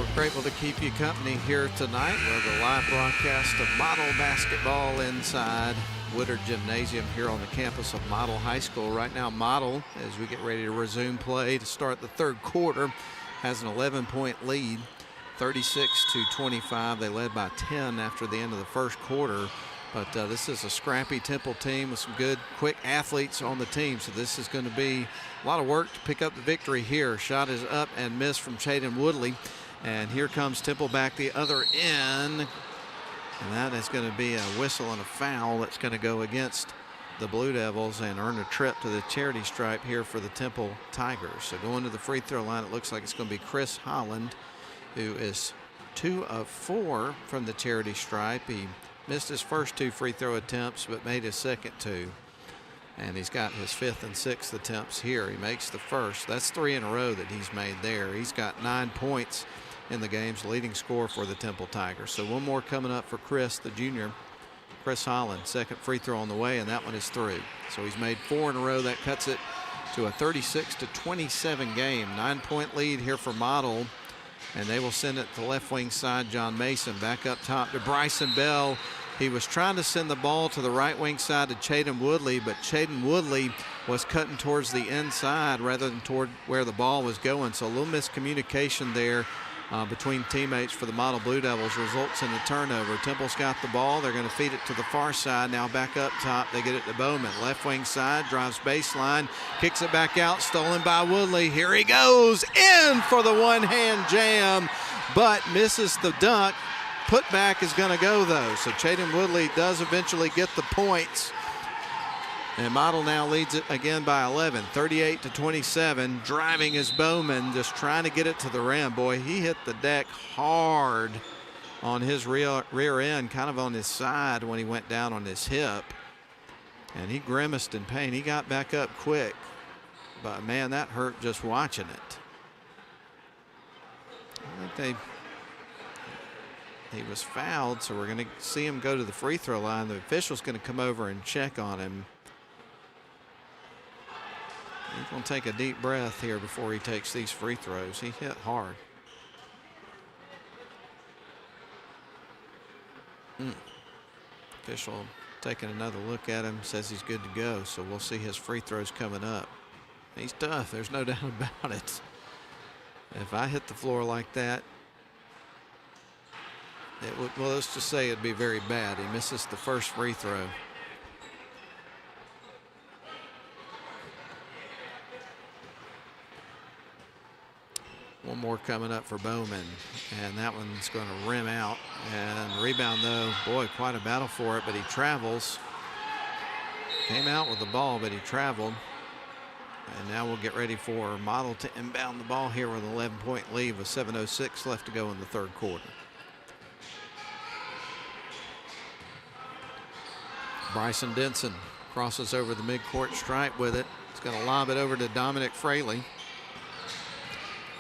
we're grateful to keep you company here tonight with a live broadcast of Model basketball inside Woodard Gymnasium here on the campus of Model High School. Right now, Model, as we get ready to resume play to start the third quarter, has an 11-point lead, 36-25. They led by 10 after the end of the first quarter. But this is a scrappy Temple team with some good, quick athletes on the team. So this is going to be a lot of work to pick up the victory here. Shot is up and missed from Chaden Woodley. And here comes Temple back the other end. And that is going to be a whistle and a foul that's going to go against the Blue Devils and earn a trip to the charity stripe here for the Temple Tigers. So going to the free throw line, it looks like it's going to be Chris Holland, who is 2 of 4 from the charity stripe. He missed his first 2 free throw attempts, but made his second 2. And he's got his 5th and 6th attempts here. He makes the first. That's 3 in a row that he's made there. He's got 9 points in the game's leading scorer for the Temple Tigers. So one more coming up for Chris, the junior. Chris Holland, second free throw on the way, and that one is through. So he's made 4 in a row. That cuts it to a 36-27 game. 9-point lead here for Model. And they will send it to left wing side. John Mason back up top to Bryson Bell. He was trying to send the ball to the right wing side to Chaden Woodley, but Chaden Woodley was cutting towards the inside rather than toward where the ball was going. So a little miscommunication there between teammates for the Model Blue Devils results in a turnover. Temple's got the ball. They're going to feed it to the far side. Now back up top. They get it to Bowman. Left wing side, drives baseline, kicks it back out, stolen by Woodley. Here he goes, in for the one-hand jam, but misses the dunk. Putback is going to go, though. So Chaden Woodley does eventually get the points. And Model now leads it again by 11, 38-27. Driving is Bowman, just trying to get it to the rim. Boy, he hit the deck hard on his rear end, kind of on his side when he went down on his hip. And he grimaced in pain. He got back up quick. But, man, that hurt just watching it. I think he was fouled, so we're going to see him go to the free throw line. The official's going to come over and check on him. He's going to take a deep breath here before he takes these free throws. He hit hard. Official taking another look at him, says he's good to go, so we'll see his free throws coming up. He's tough, there's no doubt about it. If I hit the floor like that, it would, well, let's just say it'd be very bad. He misses the first free throw. One more coming up for Bowman, and that one's going to rim out. And rebound, though, boy, quite a battle for it, but he travels. Came out with the ball, but he traveled. And now we'll get ready for Model to inbound the ball here with an 11-point lead with 7:06 left to go in the third quarter. Bryson Denson crosses over the midcourt stripe with it. He's going to lob it over to Dominic Fraley.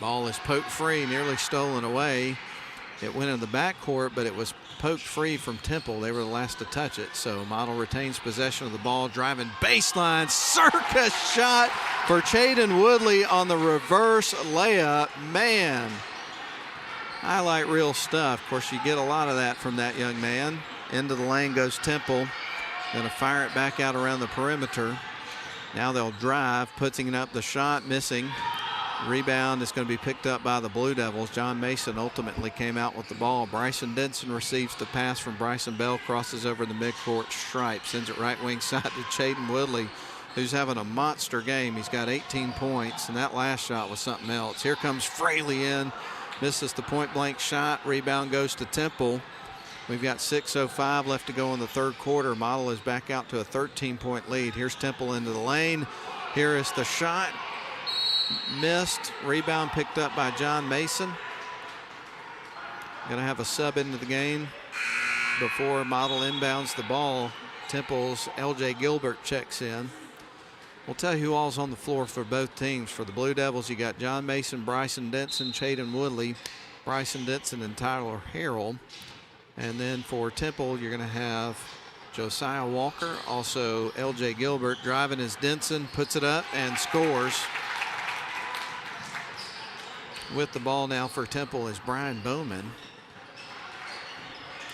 Ball is poked free, nearly stolen away. It went in the backcourt, but it was poked free from Temple. They were the last to touch it. So Model retains possession of the ball, driving baseline, circus shot for Chaden Woodley on the reverse layup. Man, highlight reel stuff. Of course, you get a lot of that from that young man. Into the lane goes Temple. Going to fire it back out around the perimeter. Now they'll drive, putting up the shot, missing. Rebound is going to be picked up by the Blue Devils. John Mason ultimately came out with the ball. Bryson Denson receives the pass from Bryson Bell, crosses over the midcourt stripe, sends it right wing side to Chaden Woodley, who's having a monster game. He's got 18 points, and that last shot was something else. Here comes Fraley in, misses the point blank shot. Rebound goes to Temple. We've got 6:05 left to go in the third quarter. Model is back out to a 13-point lead. Here's Temple into the lane. Here is the shot. Missed. Rebound picked up by John Mason. Going to have a sub into the game before Model inbounds the ball. Temple's L.J. Gilbert checks in. We'll tell you who all's on the floor for both teams. For the Blue Devils, you got John Mason, Bryson Denson, Chaden Woodley, Bryson Denson, and Tyler Harrell. And then for Temple, you're going to have Josiah Walker, also L.J. Gilbert. Driving is Denson, puts it up and scores. With the ball now for Temple is Brian Bowman.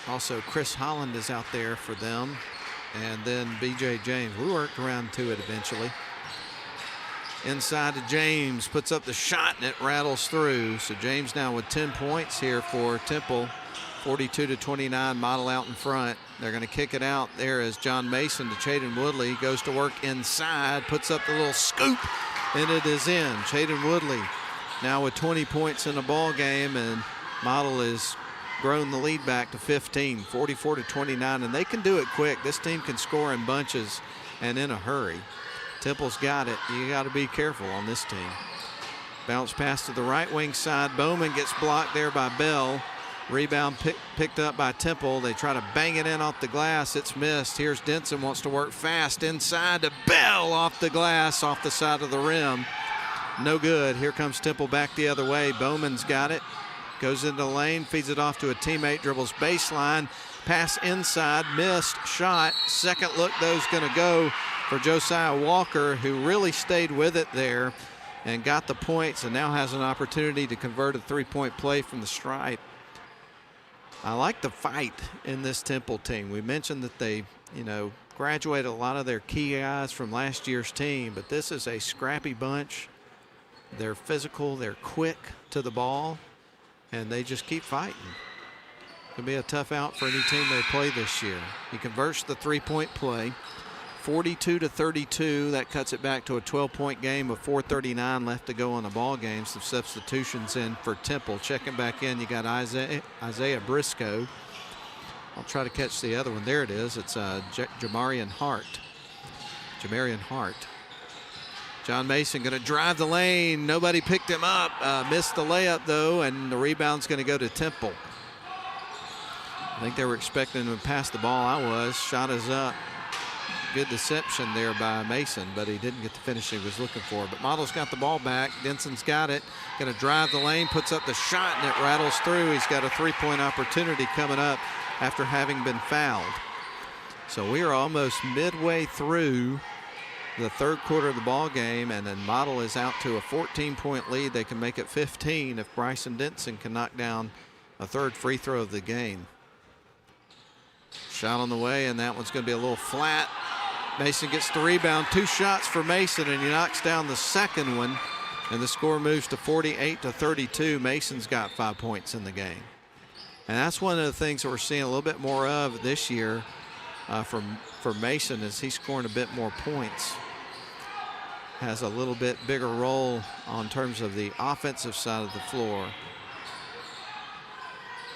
Also, Chris Holland is out there for them. And then B.J. James. We worked around to it eventually. Inside to James, puts up the shot, and it rattles through. So James now with 10 points here for Temple. 42-29, Model out in front. They're going to kick it out. There is John Mason to Chaden Woodley. Goes to work inside, puts up the little scoop, and it is in. Chaden Woodley now with 20 points in the ball game, and Model has grown the lead back to 15, 44-29, and they can do it quick. This team can score in bunches and in a hurry. Temple's got it. You got to be careful on this team. Bounce pass to the right wing side. Bowman gets blocked there by Bell. Rebound picked up by Temple. They try to bang it in off the glass. It's missed. Here's Denson, wants to work fast inside to Bell off the glass, off the side of the rim. No good. Here comes Temple back the other way. Bowman's got it. Goes into the lane, feeds it off to a teammate, dribbles baseline, pass inside, missed, shot. Second look, though, is going to go for Josiah Walker, who really stayed with it there and got the points and now has an opportunity to convert a three-point play from the stripe. I like the fight in this Temple team. We mentioned that they, graduated a lot of their key guys from last year's team, but this is a scrappy bunch. They're physical, they're quick to the ball, and they just keep fighting. It'll be a tough out for any team they play this year. He converts the three-point play, 42-32. That cuts it back to a 12-point game with 4:39 left to go on the ball game. Some substitutions in for Temple. Checking back in, you got Isaiah Briscoe. I'll try to catch the other one. There it is. It's Jamarian Hart. John Mason going to drive the lane. Nobody picked him up. Missed the layup, though, and the rebound's going to go to Temple. I think they were expecting him to pass the ball. I was. Shot is up. Good deception there by Mason, but he didn't get the finish he was looking for. But Model's got the ball back. Denson's got it. Going to drive the lane, puts up the shot, and it rattles through. He's got a three-point opportunity coming up after having been fouled. So we are almost midway through the third quarter of the ball game, and then Model is out to a 14-point lead. They can make it 15 if Bryson Denson can knock down a third free throw of the game. Shot on the way, and that one's going to be a little flat. Mason gets the rebound. 2 shots for Mason, and he knocks down the second one, and the score moves to 48-32. Mason's got 5 points in the game. And that's one of the things that we're seeing a little bit more of this year for Mason, is he's scoring a bit more points. Has a little bit bigger role on terms of the offensive side of the floor.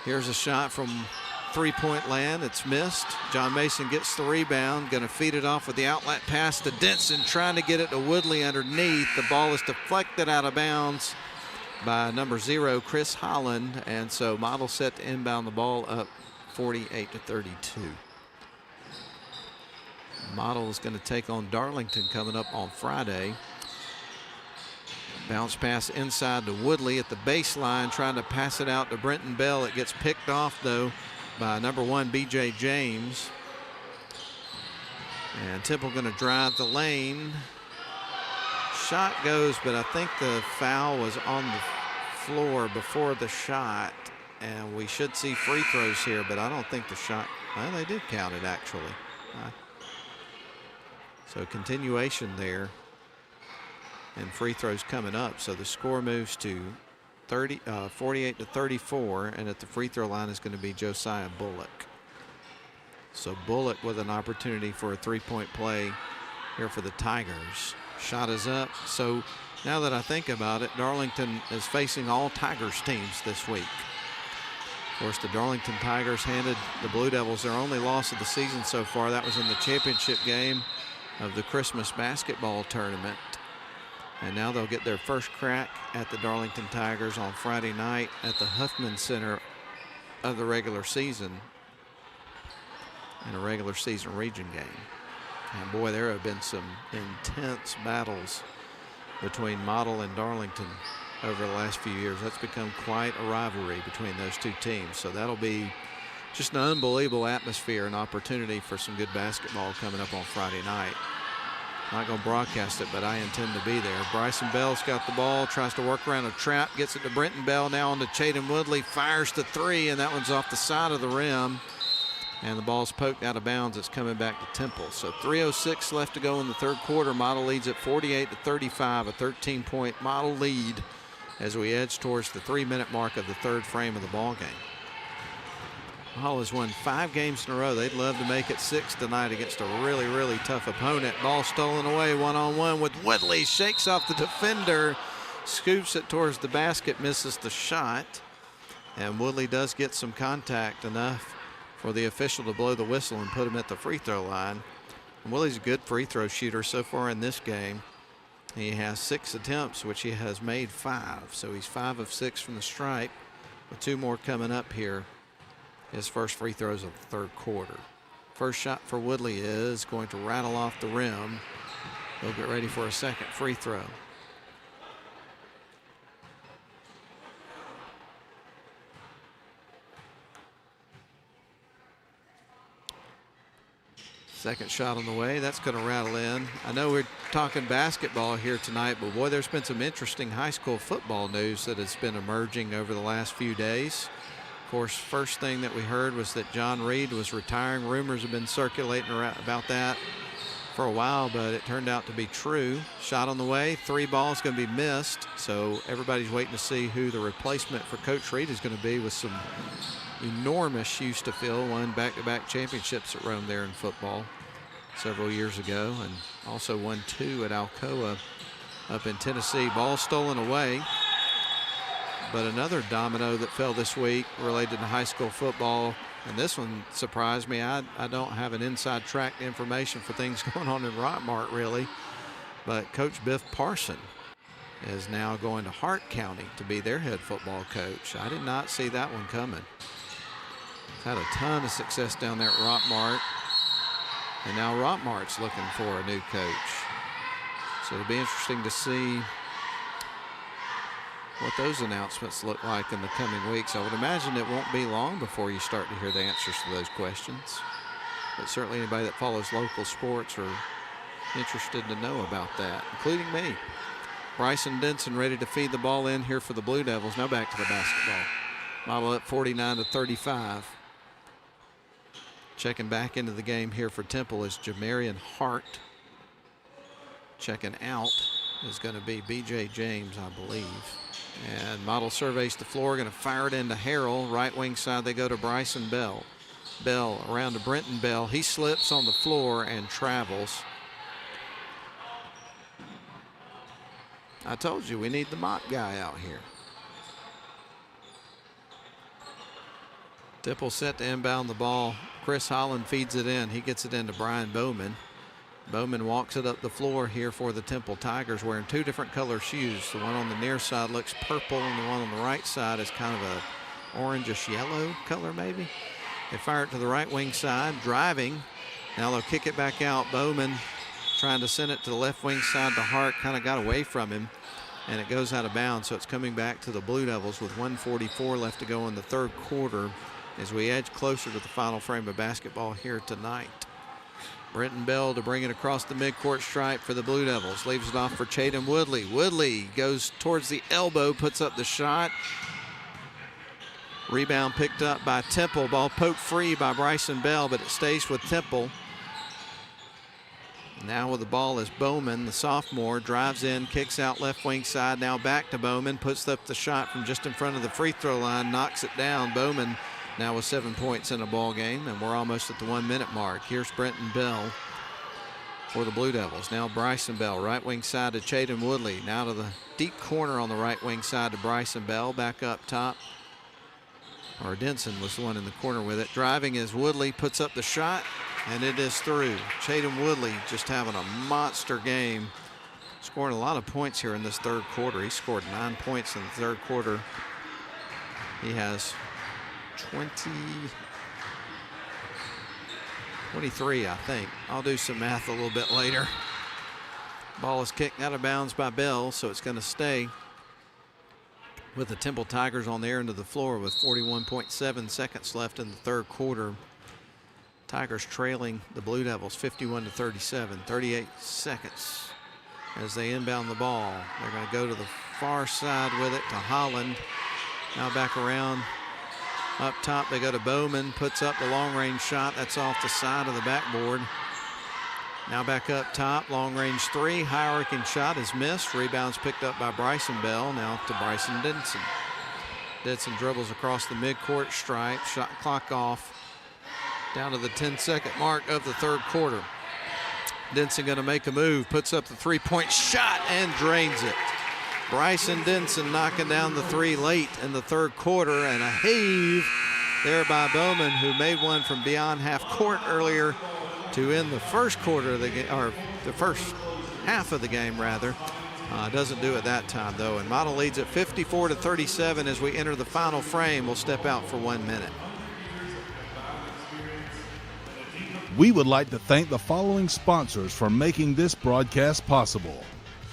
Here's a shot from three-point land. It's missed. John Mason gets the rebound. Going to feed it off with the outlet pass to Denson, trying to get it to Woodley underneath. The ball is deflected out of bounds by number 0, Chris Holland. And so Model set to inbound the ball up 48-32. Model is going to take on Darlington coming up on Friday. Bounce pass inside to Woodley at the baseline, trying to pass it out to Brenton Bell. It gets picked off, though, by number 1, B.J. James. And Temple going to drive the lane. Shot goes, but I think the foul was on the floor before the shot. And we should see free throws here, but I don't think the shot, well, they did count it actually. So continuation there. And free throws coming up. So the score moves to 48-34, and at the free throw line is going to be Josiah Bullock. So Bullock with an opportunity for a three-point play here for the Tigers. Shot is up. So now that I think about it, Darlington is facing all Tigers teams this week. Of course, the Darlington Tigers handed the Blue Devils their only loss of the season so far. That was in the championship game of the Christmas basketball tournament. And now they'll get their first crack at the Darlington Tigers on Friday night at the Huffman Center of the regular season in a regular season region game. And boy, there have been some intense battles between Model and Darlington over the last few years. That's become quite a rivalry between those two teams. So that'll be just an unbelievable atmosphere and opportunity for some good basketball coming up on Friday night. Not going to broadcast it, but I intend to be there. Bryson Bell's got the ball, tries to work around a trap, gets it to Brenton Bell, now on to Chaden Woodley, fires to three, and that one's off the side of the rim. And the ball's poked out of bounds. It's coming back to Temple. So 3:06 left to go in the third quarter. Model leads at 48-35, a 13-point Model lead as we edge towards the 3-minute mark of the third frame of the ball game. Model has won 5 games in a row. They'd love to make it 6 tonight against a really, really tough opponent. Ball stolen away one-on-one with Woodley. Shakes off the defender, scoops it towards the basket, misses the shot. And Woodley does get some contact, enough for the official to blow the whistle and put him at the free throw line. And Woodley's a good free throw shooter so far in this game. He has 6 attempts, which he has made 5. So he's 5 of 6 from the stripe, with 2 more coming up here. His first free throws of the third quarter. First shot for Woodley is going to rattle off the rim. He'll get ready for a second free throw. Second shot on the way. That's going to rattle in. I know we're talking basketball here tonight, but boy, there's been some interesting high school football news that has been emerging over the last few days. Of course, first thing that we heard was that John Reed was retiring. Rumors have been circulating around about that for a while, but it turned out to be true. Shot on the way, 3 balls going to be missed. So everybody's waiting to see who the replacement for Coach Reed is going to be, with some enormous shoes to fill. Won back-to-back championships at Rome there in football several years ago, and also won 2 at Alcoa up in Tennessee. Ball stolen away. But another domino that fell this week related to high school football, and this one surprised me. I don't have an inside track information for things going on in Rockmart really, but Coach Biff Parson is now going to Hart County to be their head football coach. I did not see that one coming. Had a ton of success down there at Rockmart, and now Rockmart's looking for a new coach. So it'll be interesting to see what those announcements look like in the coming weeks. I would imagine it won't be long before you start to hear the answers to those questions. But certainly anybody that follows local sports are interested to know about that, including me. Bryson Denson ready to feed the ball in here for the Blue Devils. Now back to the basketball. Model up 49-35. Checking back into the game here for Temple is Jamarian Hart. Checking out is going to be B.J. James, I believe. And Model surveys the floor, going to fire it into Harrell. Right wing side, they go to Bryson Bell. Bell around to Brenton Bell. He slips on the floor and travels. I told you we need the mop guy out here. Temple set to inbound the ball. Chris Holland feeds it in. He gets it into Brian Bowman. Bowman walks it up the floor here for the Temple Tigers, wearing 2 different color shoes. The one on the near side looks purple, and the one on the right side is kind of a orangish yellow color maybe. They fire it to the right wing side, driving. Now they'll kick it back out. Bowman trying to send it to the left wing side to Hart, kind of got away from him, and it goes out of bounds. So it's coming back to the Blue Devils with 1:44 left to go in the third quarter as we edge closer to the final frame of basketball here tonight. Brenton Bell to bring it across the midcourt stripe for the Blue Devils. Leaves it off for Chaden Woodley. Woodley goes towards the elbow, puts up the shot. Rebound picked up by Temple. Ball poked free by Bryson Bell, but it stays with Temple. Now with the ball is Bowman, the sophomore, drives in, kicks out left wing side. Now back to Bowman, puts up the shot from just in front of the free throw line, knocks it down. Bowman now with 7 points in a ball game, and we're almost at the 1 minute mark. Here's Brenton Bell for the Blue Devils. Now Bryson Bell, right wing side to Chaden Woodley. Now to the deep corner on the right wing side to Bryson Bell. Back up top, or Denson was the one in the corner with it. Driving is Woodley, puts up the shot, and it is through. Chaden Woodley just having a monster game, scoring a lot of points here in this third quarter. He scored 9 points in the third quarter. He has 23, I think. I'll do some math a little bit later. Ball is kicked out of bounds by Bell, so it's going to stay with the Temple Tigers on their end of the floor with 41.7 seconds left in the third quarter. Tigers trailing the Blue Devils 51-37, 38 seconds as they inbound the ball. They're going to go to the far side with it to Holland. Now back around up top. They go to Bowman, puts up the long range shot. That's off the side of the backboard. Now back up top, long range three, high arcing shot is missed. Rebounds picked up by Bryson Bell. Now to Bryson Denson. Denson dribbles across the midcourt stripe, shot clock off. Down to the 10-second mark of the third quarter. Denson going to make a move, puts up the three-point shot and drains it. Bryson Denson knocking down the three late in the third quarter, and a heave there by Bowman, who made one from beyond half court earlier to end the first quarter of the game, or the first half of the game rather. Doesn't do it that time though, and Model leads at 54-37 as we enter the final frame. We'll step out for 1 minute. We would like to thank the following sponsors for making this broadcast possible.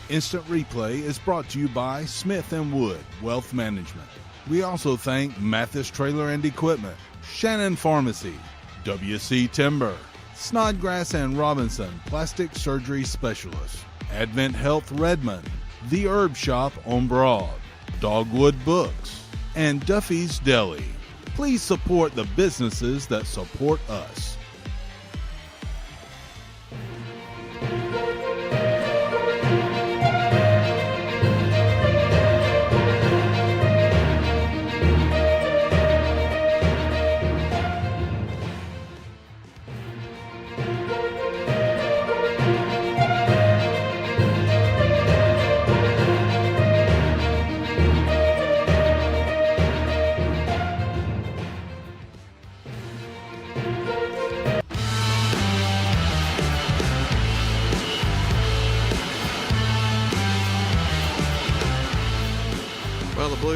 Instant Replay is brought to you by Smith & Wood Wealth Management. We also thank Mathis Trailer and Equipment, Shannon Pharmacy, WC Timber, Snodgrass and Robinson Plastic Surgery Specialists, Advent Health Redmond, The Herb Shop on Broad, Dogwood Books, and Duffy's Deli. Please support the businesses that support us.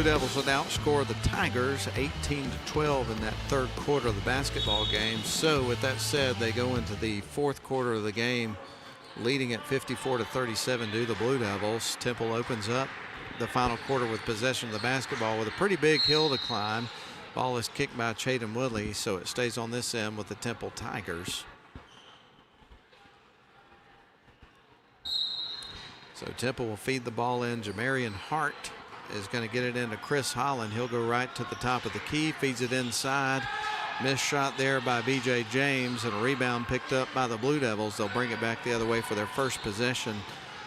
Devils would outscore the Tigers 18-12 in that third quarter of the basketball game. So with that said, they go into the fourth quarter of the game leading at 54-37 to the Blue Devils. Temple opens up the final quarter with possession of the basketball with a pretty big hill to climb. Ball is kicked by Chaden Woodley, so it stays on this end with the Temple Tigers. So Temple will feed the ball in. Jamarian Hart is going to get it into Chris Holland. He'll go right to the top of the key, feeds it inside. Missed shot there by B.J. James, and a rebound picked up by the Blue Devils. They'll bring it back the other way for their first possession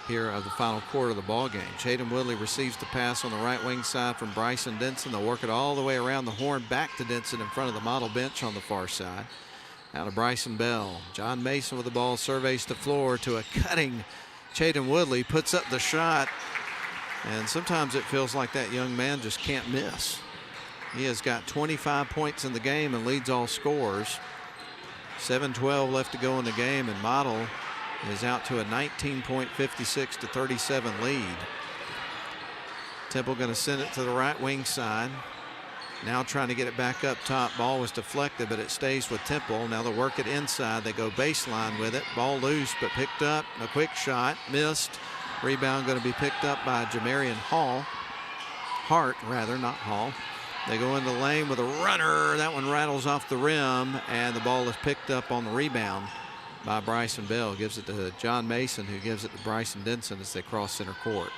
here of the final quarter of the ball game. Chaden Woodley receives the pass on the right wing side from Bryson Denson. They'll work it all the way around the horn back to Denson in front of the model bench on the far side. Now to Bryson Bell. John Mason with the ball, surveys the floor to a cutting Chaden Woodley, puts up the shot. And sometimes it feels like that young man just can't miss. He has got 25 points in the game and leads all scorers. 7:12 left to go in the game, and Model is out to a 19-point 56-37 lead. Temple going to send it to the right wing side. Now trying to get it back up top. Ball was deflected, but it stays with Temple. Now they'll work it inside. They go baseline with it. Ball loose, but picked up. A quick shot, missed. Rebound going to be picked up by Jamarian Hart, not Hall. They go into the lane with a runner. That one rattles off the rim, and the ball is picked up on the rebound by Bryson Bell. Gives it to John Mason, who gives it to Bryson Denson as they cross center court.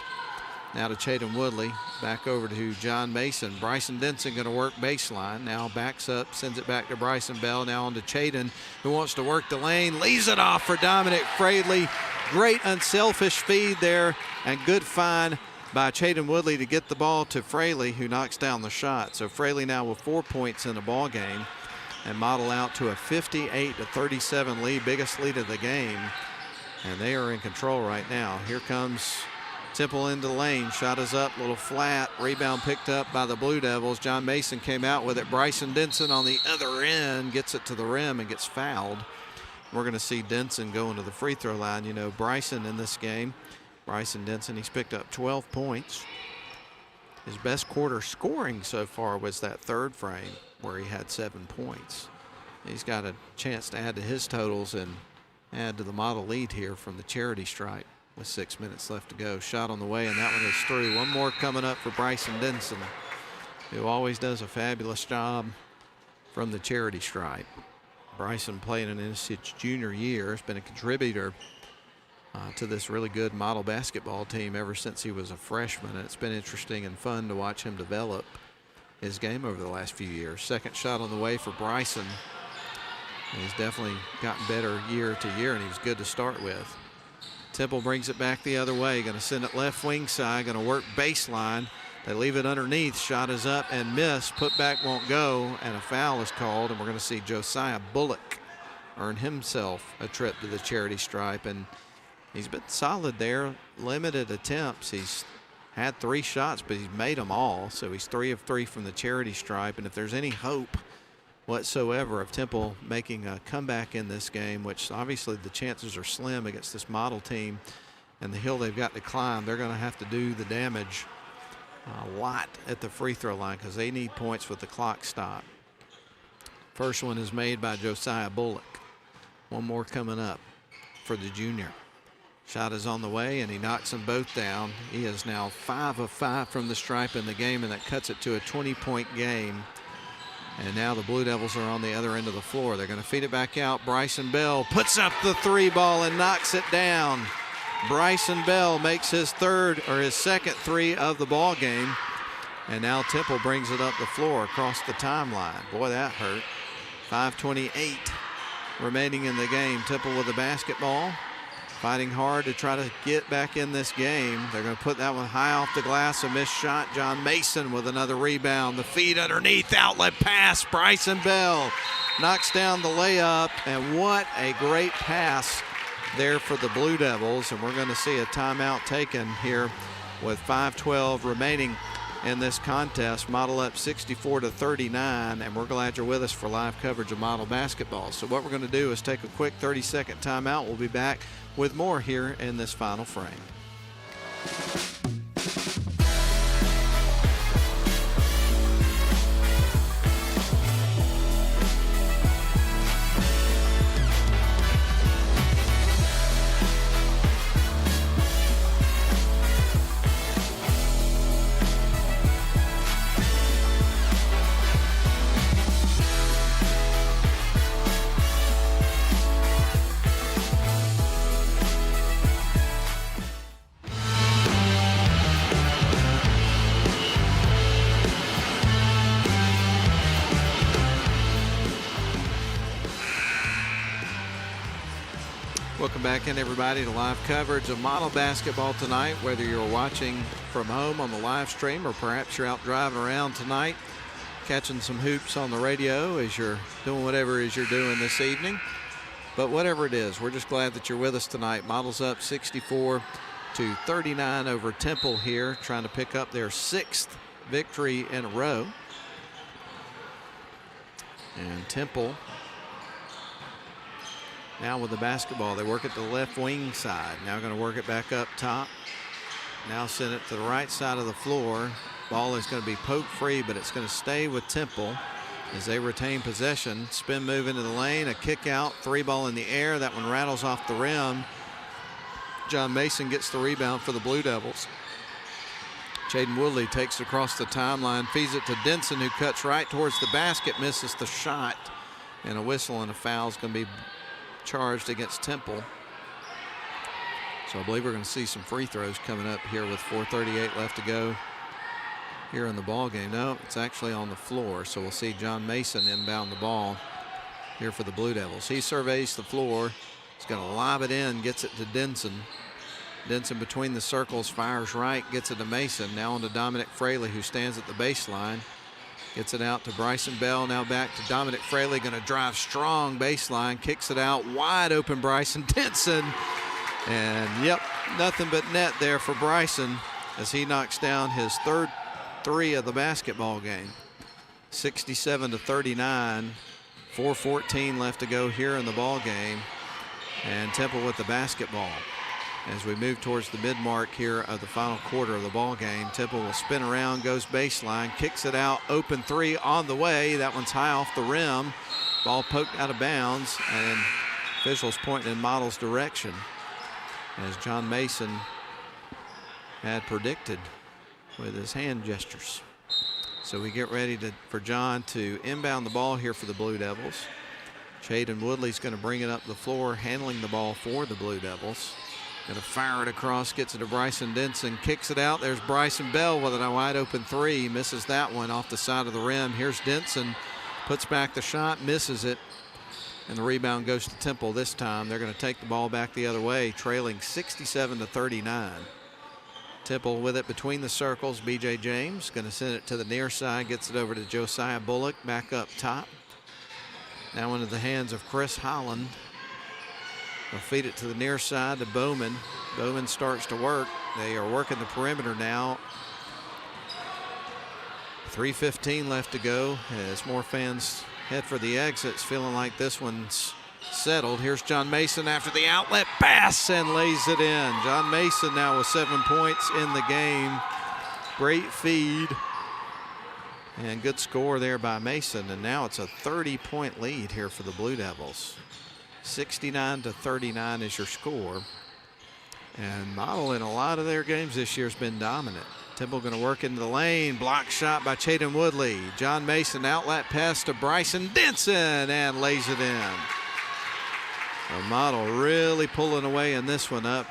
Now to Chaden Woodley, back over to John Mason. Bryson Denson going to work baseline. Now backs up, sends it back to Bryson Bell. Now on to Chaden, who wants to work the lane. Leaves it off for Dominic Fraley. Great unselfish feed there, and good find by Chaden Woodley to get the ball to Fraley, who knocks down the shot. So Fraley now with 4 points in the ball game, and Model out to a 58-37 lead, biggest lead of the game. And they are in control right now. Here comes Temple into the lane. Shot is up, little flat. Rebound picked up by the Blue Devils. John Mason came out with it. Bryson Denson on the other end gets it to the rim and gets fouled. We're going to see Denson going to the free throw line. You know, Bryson in this game, Bryson Denson, he's picked up 12 points. His best quarter scoring so far was that third frame where he had 7 points. He's got a chance to add to his totals and add to the Model lead here from the charity stripe with 6 minutes left to go. Shot on the way, and that one is through. One more coming up for Bryson Denson, who always does a fabulous job from the charity stripe. Bryson playing in his junior year. Has been a contributor to this really good model basketball team ever since he was a freshman. And it's been interesting and fun to watch him develop his game over the last few years. Second shot on the way for Bryson. And he's definitely gotten better year to year, and he was good to start with. Temple brings it back the other way. Going to send it left wing side. Going to work baseline. They leave it underneath. Shot is up and missed. Put back won't go, and a foul is called. And we're going to see Josiah Bullock earn himself a trip to the charity stripe. And he's been solid there. Limited attempts. He's had 3 shots, but he's made them all. So he's 3 of 3 from the charity stripe. And if there's any hope whatsoever of Temple making a comeback in this game, which obviously the chances are slim against this model team and the hill they've got to climb, they're going to have to do the damage a lot at the free throw line because they need points with the clock stopped. First one is made by Josiah Bullock. One more coming up for the junior. Shot is on the way, and he knocks them both down. He is now 5 of 5 from the stripe in the game, and that cuts it to a 20-point game. And now the Blue Devils are on the other end of the floor. They're going to feed it back out. Bryson Bell puts up the 3 ball and knocks it down. Bryson Bell makes his second 3 of the ball game. And now Temple brings it up the floor across the timeline. Boy, that hurt. 5:28 remaining in the game. Temple with the basketball, fighting hard to try to get back in this game. They're going to put that one high off the glass. A missed shot. John Mason with another rebound. The feed underneath, outlet pass. Bryson Bell knocks down the layup. And what a great pass there for the Blue Devils. And we're going to see a timeout taken here with 5:12 remaining in this contest. Model up 64-39, and we're glad you're with us for live coverage of model basketball. So what we're going to do is take a quick 30-second timeout. We'll be back with more here in this final frame. Welcome back in, everybody, to live coverage of model basketball tonight. Whether you're watching from home on the live stream or perhaps you're out driving around tonight, catching some hoops on the radio as you're doing whatever it is you're doing this evening. But whatever it is, we're just glad that you're with us tonight. Models up 64-39 over Temple here, trying to pick up their 6th victory in a row. And Temple now with the basketball. They work at the left wing side. Now going to work it back up top. Now send it to the right side of the floor. Ball is going to be poked free, but it's going to stay with Temple as they retain possession. Spin move into the lane, a kick out, 3 ball in the air. That one rattles off the rim. John Mason gets the rebound for the Blue Devils. Jaden Woodley takes it across the timeline, feeds it to Denson, who cuts right towards the basket, misses the shot, and a whistle and a foul is going to be charged against Temple. So I believe we're going to see some free throws coming up here with 4:38 left to go here in the ball game. No, it's actually on the floor. So we'll see John Mason inbound the ball here for the Blue Devils. He surveys the floor. He's going to lob it in, gets it to Denson. Denson between the circles, fires right, gets it to Mason. Now on to Dominic Fraley, who stands at the baseline. Gets it out to Bryson Bell. Now back to Dominic Fraley. Going to drive strong baseline. Kicks it out. Wide open Bryson Denson. And, yep, nothing but net there for Bryson as he knocks down his 3rd 3 of the basketball game. 67-39. 4:14 left to go here in the ball game. And Temple with the basketball. As we move towards the mid-mark here of the final quarter of the ball game, Temple will spin around, goes baseline, kicks it out, open 3 on the way. That one's high off the rim. Ball poked out of bounds, and officials pointing in Model's direction as John Mason had predicted with his hand gestures. So we get ready for John to inbound the ball here for the Blue Devils. Jaden Woodley's going to bring it up the floor, handling the ball for the Blue Devils. Going to fire it across, gets it to Bryson Denson, kicks it out. There's Bryson Bell with a wide open three. Misses that one off the side of the rim. Here's Denson, puts back the shot, misses it. And the rebound goes to Temple this time. They're going to take the ball back the other way, trailing 67-39. Temple with it between the circles. B.J. James going to send it to the near side, gets it over to Josiah Bullock, back up top. Now into the hands of Chris Holland. They'll feed it to the near side to Bowman. Bowman starts to work. They are working the perimeter now. 3:15 left to go as more fans head for the exits, feeling like this one's settled. Here's John Mason after the outlet pass and lays it in. John Mason now with 7 points in the game. Great feed and good score there by Mason. And now it's a 30-point lead here for the Blue Devils. 69-39 is your score. And Model in a lot of their games this year has been dominant. Temple going to work into the lane. Block shot by Chaden Woodley. John Mason outlet pass to Bryson Denson and lays it in. The Model really pulling away in this one, up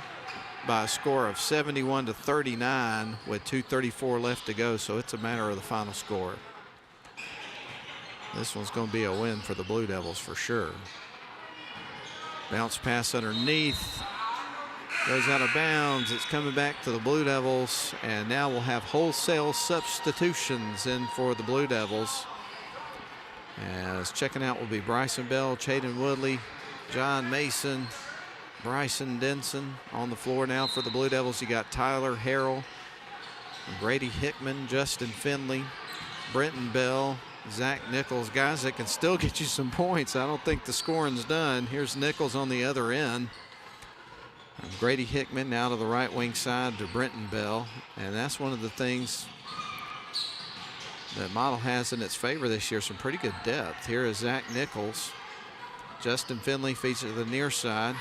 by a score of 71-39 with 2:34 left to go. So it's a matter of the final score. This one's going to be a win for the Blue Devils for sure. Bounce pass underneath. Goes out of bounds. It's coming back to the Blue Devils, and now we'll have wholesale substitutions in for the Blue Devils. As checking out will be Bryson Bell, Chaden Woodley, John Mason, Bryson Denson. On the floor now for the Blue Devils, you got Tyler Harrell, Grady Hickman, Justin Finley, Brenton Bell, Zach Nichols. Guys that can still get you some points. I don't think the scoring's done. Here's Nichols on the other end. Grady Hickman now to the right wing side to Brenton Bell. And that's one of the things that Model has in its favor this year, some pretty good depth. Here is Zach Nichols. Justin Finley feeds it to the near side.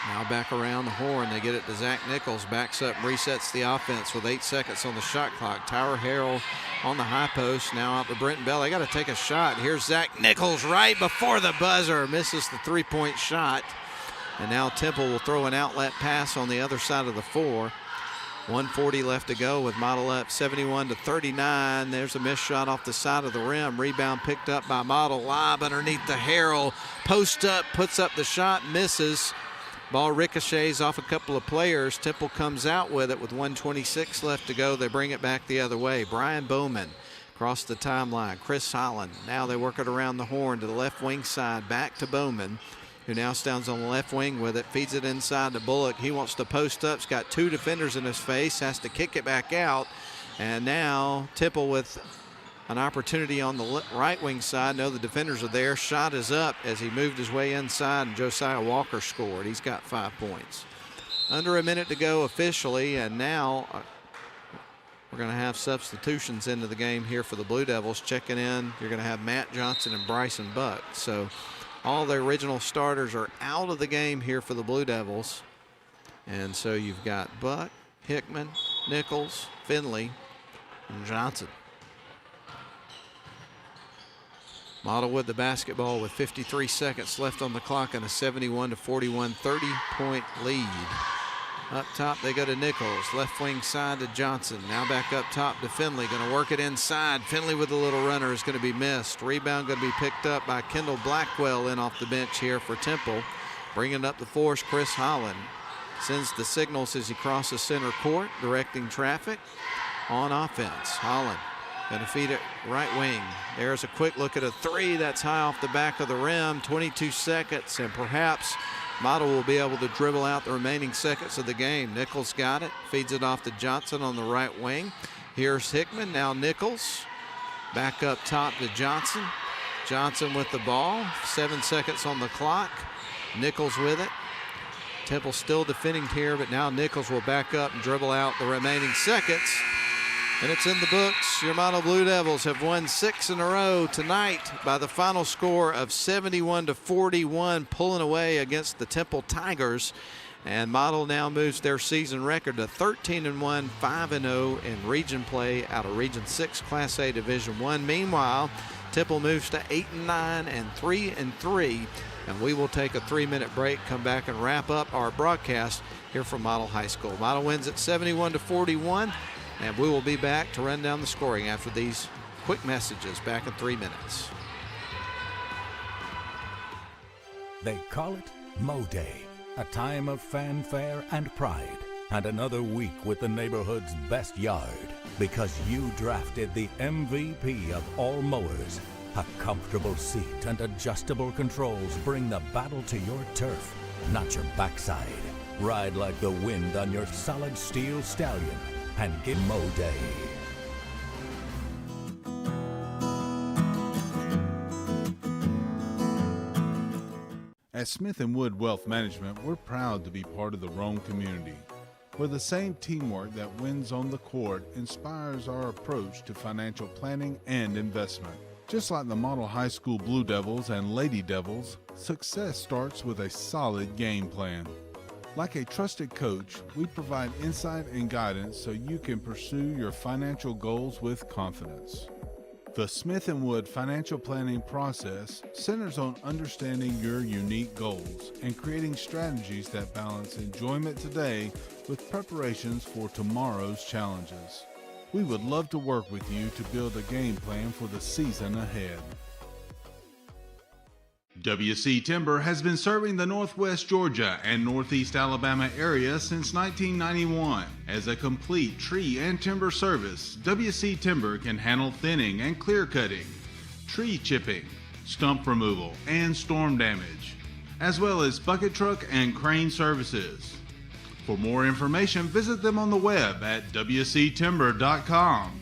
Now back around the horn. They get it to Zach Nichols. Backs up, resets the offense with 8 seconds on the shot clock. Tyler Harrell on the high post. Now out to Brenton Bell. They got to take a shot. Here's Zach Nichols right before the buzzer. Misses the three-point shot. And now Temple will throw an outlet pass on the other side of the floor. 1:40 left to go with Model up 71-39. There's a missed shot off the side of the rim. Rebound picked up by Model. Lob underneath the Harrell. Post up, puts up the shot, misses. Ball ricochets off a couple of players. Temple comes out with it with 1:26 left to go. They bring it back the other way. Brian Bowman across the timeline. Chris Holland. Now they work it around the horn to the left wing side. Back to Bowman, who now stands on the left wing with it. Feeds it inside to Bullock. He wants to post up. He's got two defenders in his face. Has to kick it back out. And now Temple with an opportunity on the right wing side. No, the defenders are there. Shot is up as he moved his way inside, and Josiah Walker scored. He's got 5 points. Under a minute to go officially, and now we're going to have substitutions into the game here for the Blue Devils. Checking in, you're going to have Matt Johnson and Bryson Buck. So all the original starters are out of the game here for the Blue Devils. And so you've got Buck, Hickman, Nichols, Finley, and Johnson. Model with the basketball with 53 seconds left on the clock and a 71-41 30-point lead. Up top they go to Nichols. Left wing side to Johnson. Now back up top to Finley. Going to work it inside. Finley with a little runner is going to be missed. Rebound going to be picked up by Kendall Blackwell in off the bench here for Temple. Bringing up the force, Chris Holland. Sends the signals as he crosses center court, directing traffic on offense. Holland going to feed it right wing. There's a quick look at a three. That's high off the back of the rim. 22 seconds, and perhaps Model will be able to dribble out the remaining seconds of the game. Nichols got it. Feeds it off to Johnson on the right wing. Here's Hickman. Now Nichols. Back up top to Johnson. Johnson with the ball. 7 seconds on the clock. Nichols with it. Temple still defending here, but now Nichols will back up and dribble out the remaining seconds. And it's in the books. Your Model Blue Devils have won 6 in a row tonight by the final score of 71-41, pulling away against the Temple Tigers. And Model now moves their season record to 13-1, 5-0 in region play out of Region 6 Class A Division I. Meanwhile, Temple moves to 8-9 and 3-3. And we will take a 3-minute break, come back and wrap up our broadcast here from Model High School. Model wins at 71-41, and we will be back to run down the scoring after these quick messages. Back in 3 minutes. They call it Mo Day, a time of fanfare and pride, and another week with the neighborhood's best yard, because you drafted the MVP of all mowers. A comfortable seat and adjustable controls bring the battle to your turf, not your backside. Ride like the wind on your solid steel stallion and get Mo Day. At Smith & Wood Wealth Management, we're proud to be part of the Rome community, where the same teamwork that wins on the court inspires our approach to financial planning and investment. Just like the Model High School Blue Devils and Lady Devils, success starts with a solid game plan. Like a trusted coach, we provide insight and guidance so you can pursue your financial goals with confidence. The Smith & Wood financial planning process centers on understanding your unique goals and creating strategies that balance enjoyment today with preparations for tomorrow's challenges. We would love to work with you to build a game plan for the season ahead. WC Timber has been serving the Northwest Georgia and Northeast Alabama area since 1991. As a complete tree and timber service, WC Timber can handle thinning and clear cutting, tree chipping, stump removal, and storm damage, as well as bucket truck and crane services. For more information, visit them on the web at wctimber.com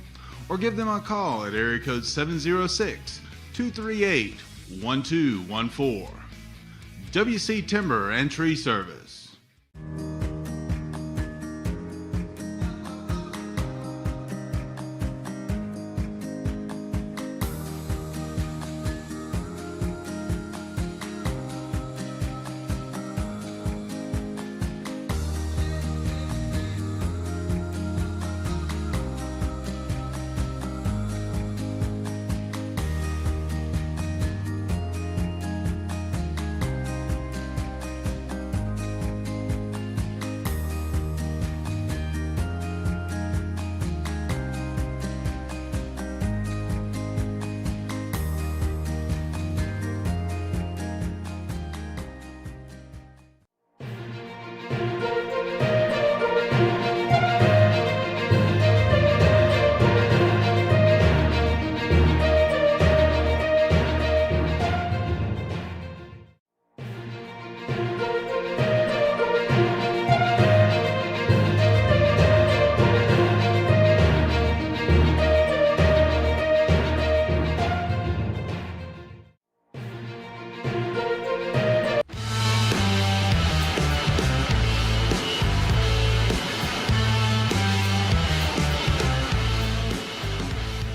or give them a call at area code 706-238-1214. WC Timber and Tree Service.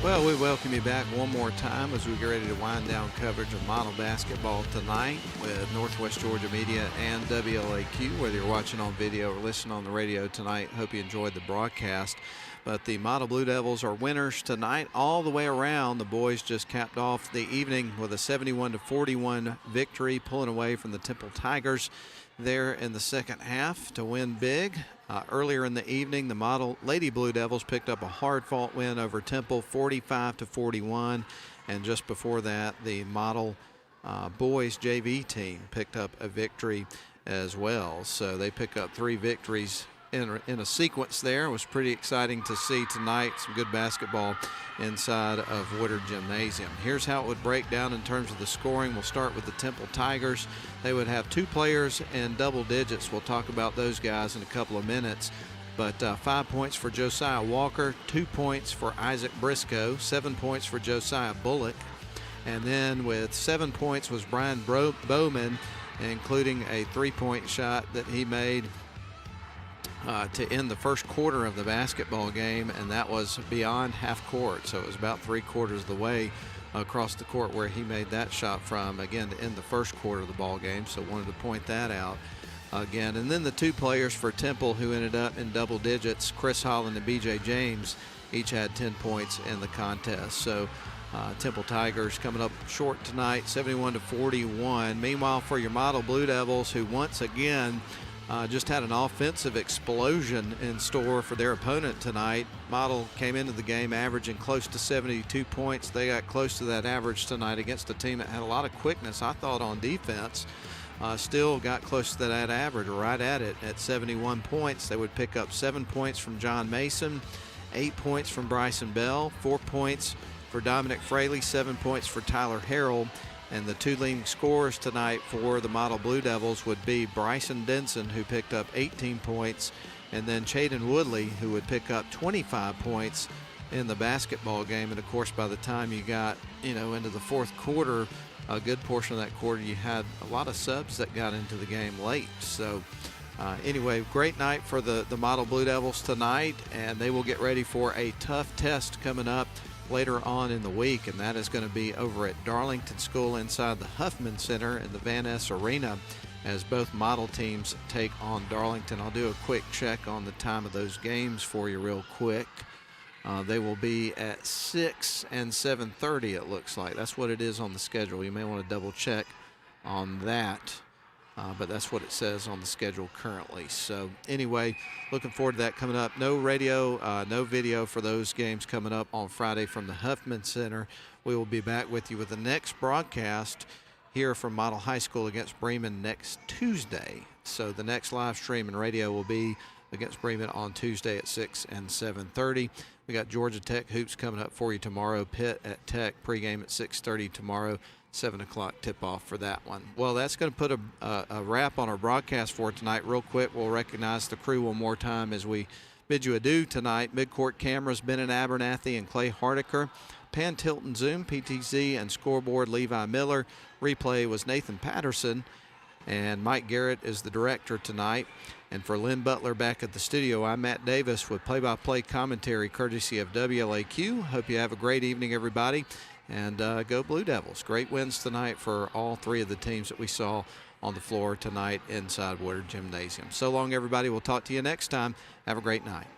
Well, we welcome you back one more time as we get ready to wind down coverage of model basketball tonight with Northwest Georgia Media and WLAQ. Whether you're watching on video or listening on the radio tonight, hope you enjoyed the broadcast. But the Model Blue Devils are winners tonight all the way around. The boys just capped off the evening with a 71-41 victory, pulling away from the Temple Tigers there in the second half to win big. Earlier in the evening, the Model Lady Blue Devils picked up a hard-fought win over Temple, 45-41. And just before that, the Model Boys JV team picked up a victory as well. So they pick up 3 victories in a sequence there. It was pretty exciting to see tonight. Some good basketball inside of Woodard Gymnasium. Here's how it would break down in terms of the scoring. We'll start with the Temple Tigers. They would have 2 players in double digits. We'll talk about those guys in a couple of minutes. But 5 points for Josiah Walker, 2 points for Isaac Briscoe, 7 points for Josiah Bullock. And then with 7 points was Brian Bowman, including a 3-point shot that he made to end the first quarter of the basketball game, and that was beyond half court, so it was about 3/4 of the way across the court where he made that shot from, again, to end the first quarter of the ball game, so wanted to point that out. again. And then the two players for Temple who ended up in double digits, Chris Holland and B.J. James, each had 10 points in the contest. So Temple Tigers coming up short tonight, 71-41. Meanwhile, for your Model Blue Devils, who once again just had an offensive explosion in store for their opponent tonight. Model came into the game averaging close to 72 points. They got close to that average tonight against a team that had a lot of quickness, I thought, on defense. Still got close to that average, right at it, at 71 points. They would pick up 7 points from John Mason, 8 points from Bryson Bell, 4 points for Dominic Fraley, 7 points for Tyler Harrell. And the two leading scorers tonight for the Model Blue Devils would be Bryson Denson, who picked up 18 points, and then Chaden Woodley, who would pick up 25 points in the basketball game. And of course, by the time you got, into the fourth quarter, a good portion of that quarter, you had a lot of subs that got into the game late. So anyway, great night for the Model Blue Devils tonight, and they will get ready for a tough test coming up later on in the week, and that is going to be over at Darlington School inside the Huffman Center in the Van Ness Arena, as both model teams take on Darlington. I'll do a quick check on the time of those games for you real quick. They will be at 6 and 7:30, it looks like. That's what it is on the schedule. You may want to double check on that. But that's what it says on the schedule currently. So anyway, looking forward to that coming up. No radio, no video for those games coming up on Friday from the Huffman Center. We will be back with you with the next broadcast here from Model High School against Bremen next Tuesday. So the next live stream and radio will be against Bremen on Tuesday at 6 and 7:30. We got Georgia Tech hoops coming up for you tomorrow. Pitt at Tech, pregame at 6:30 tomorrow. 7 o'clock tip-off for that one. Well, that's going to put a wrap on our broadcast for tonight. Real quick, we'll recognize the crew one more time as we bid you adieu tonight. Midcourt cameras, Bennett Abernathy and Clay Hardiker. Pan Tilt and Zoom, PTZ and scoreboard, Levi Miller. Replay was Nathan Patterson, and Mike Garrett is the director tonight. And for Lynn Butler back at the studio, I'm Matt Davis with play-by-play commentary courtesy of WLAQ. Hope you have a great evening, everybody. And go Blue Devils. Great wins tonight for all three of the teams that we saw on the floor tonight inside Woodard Gymnasium. So long, everybody. We'll talk to you next time. Have a great night.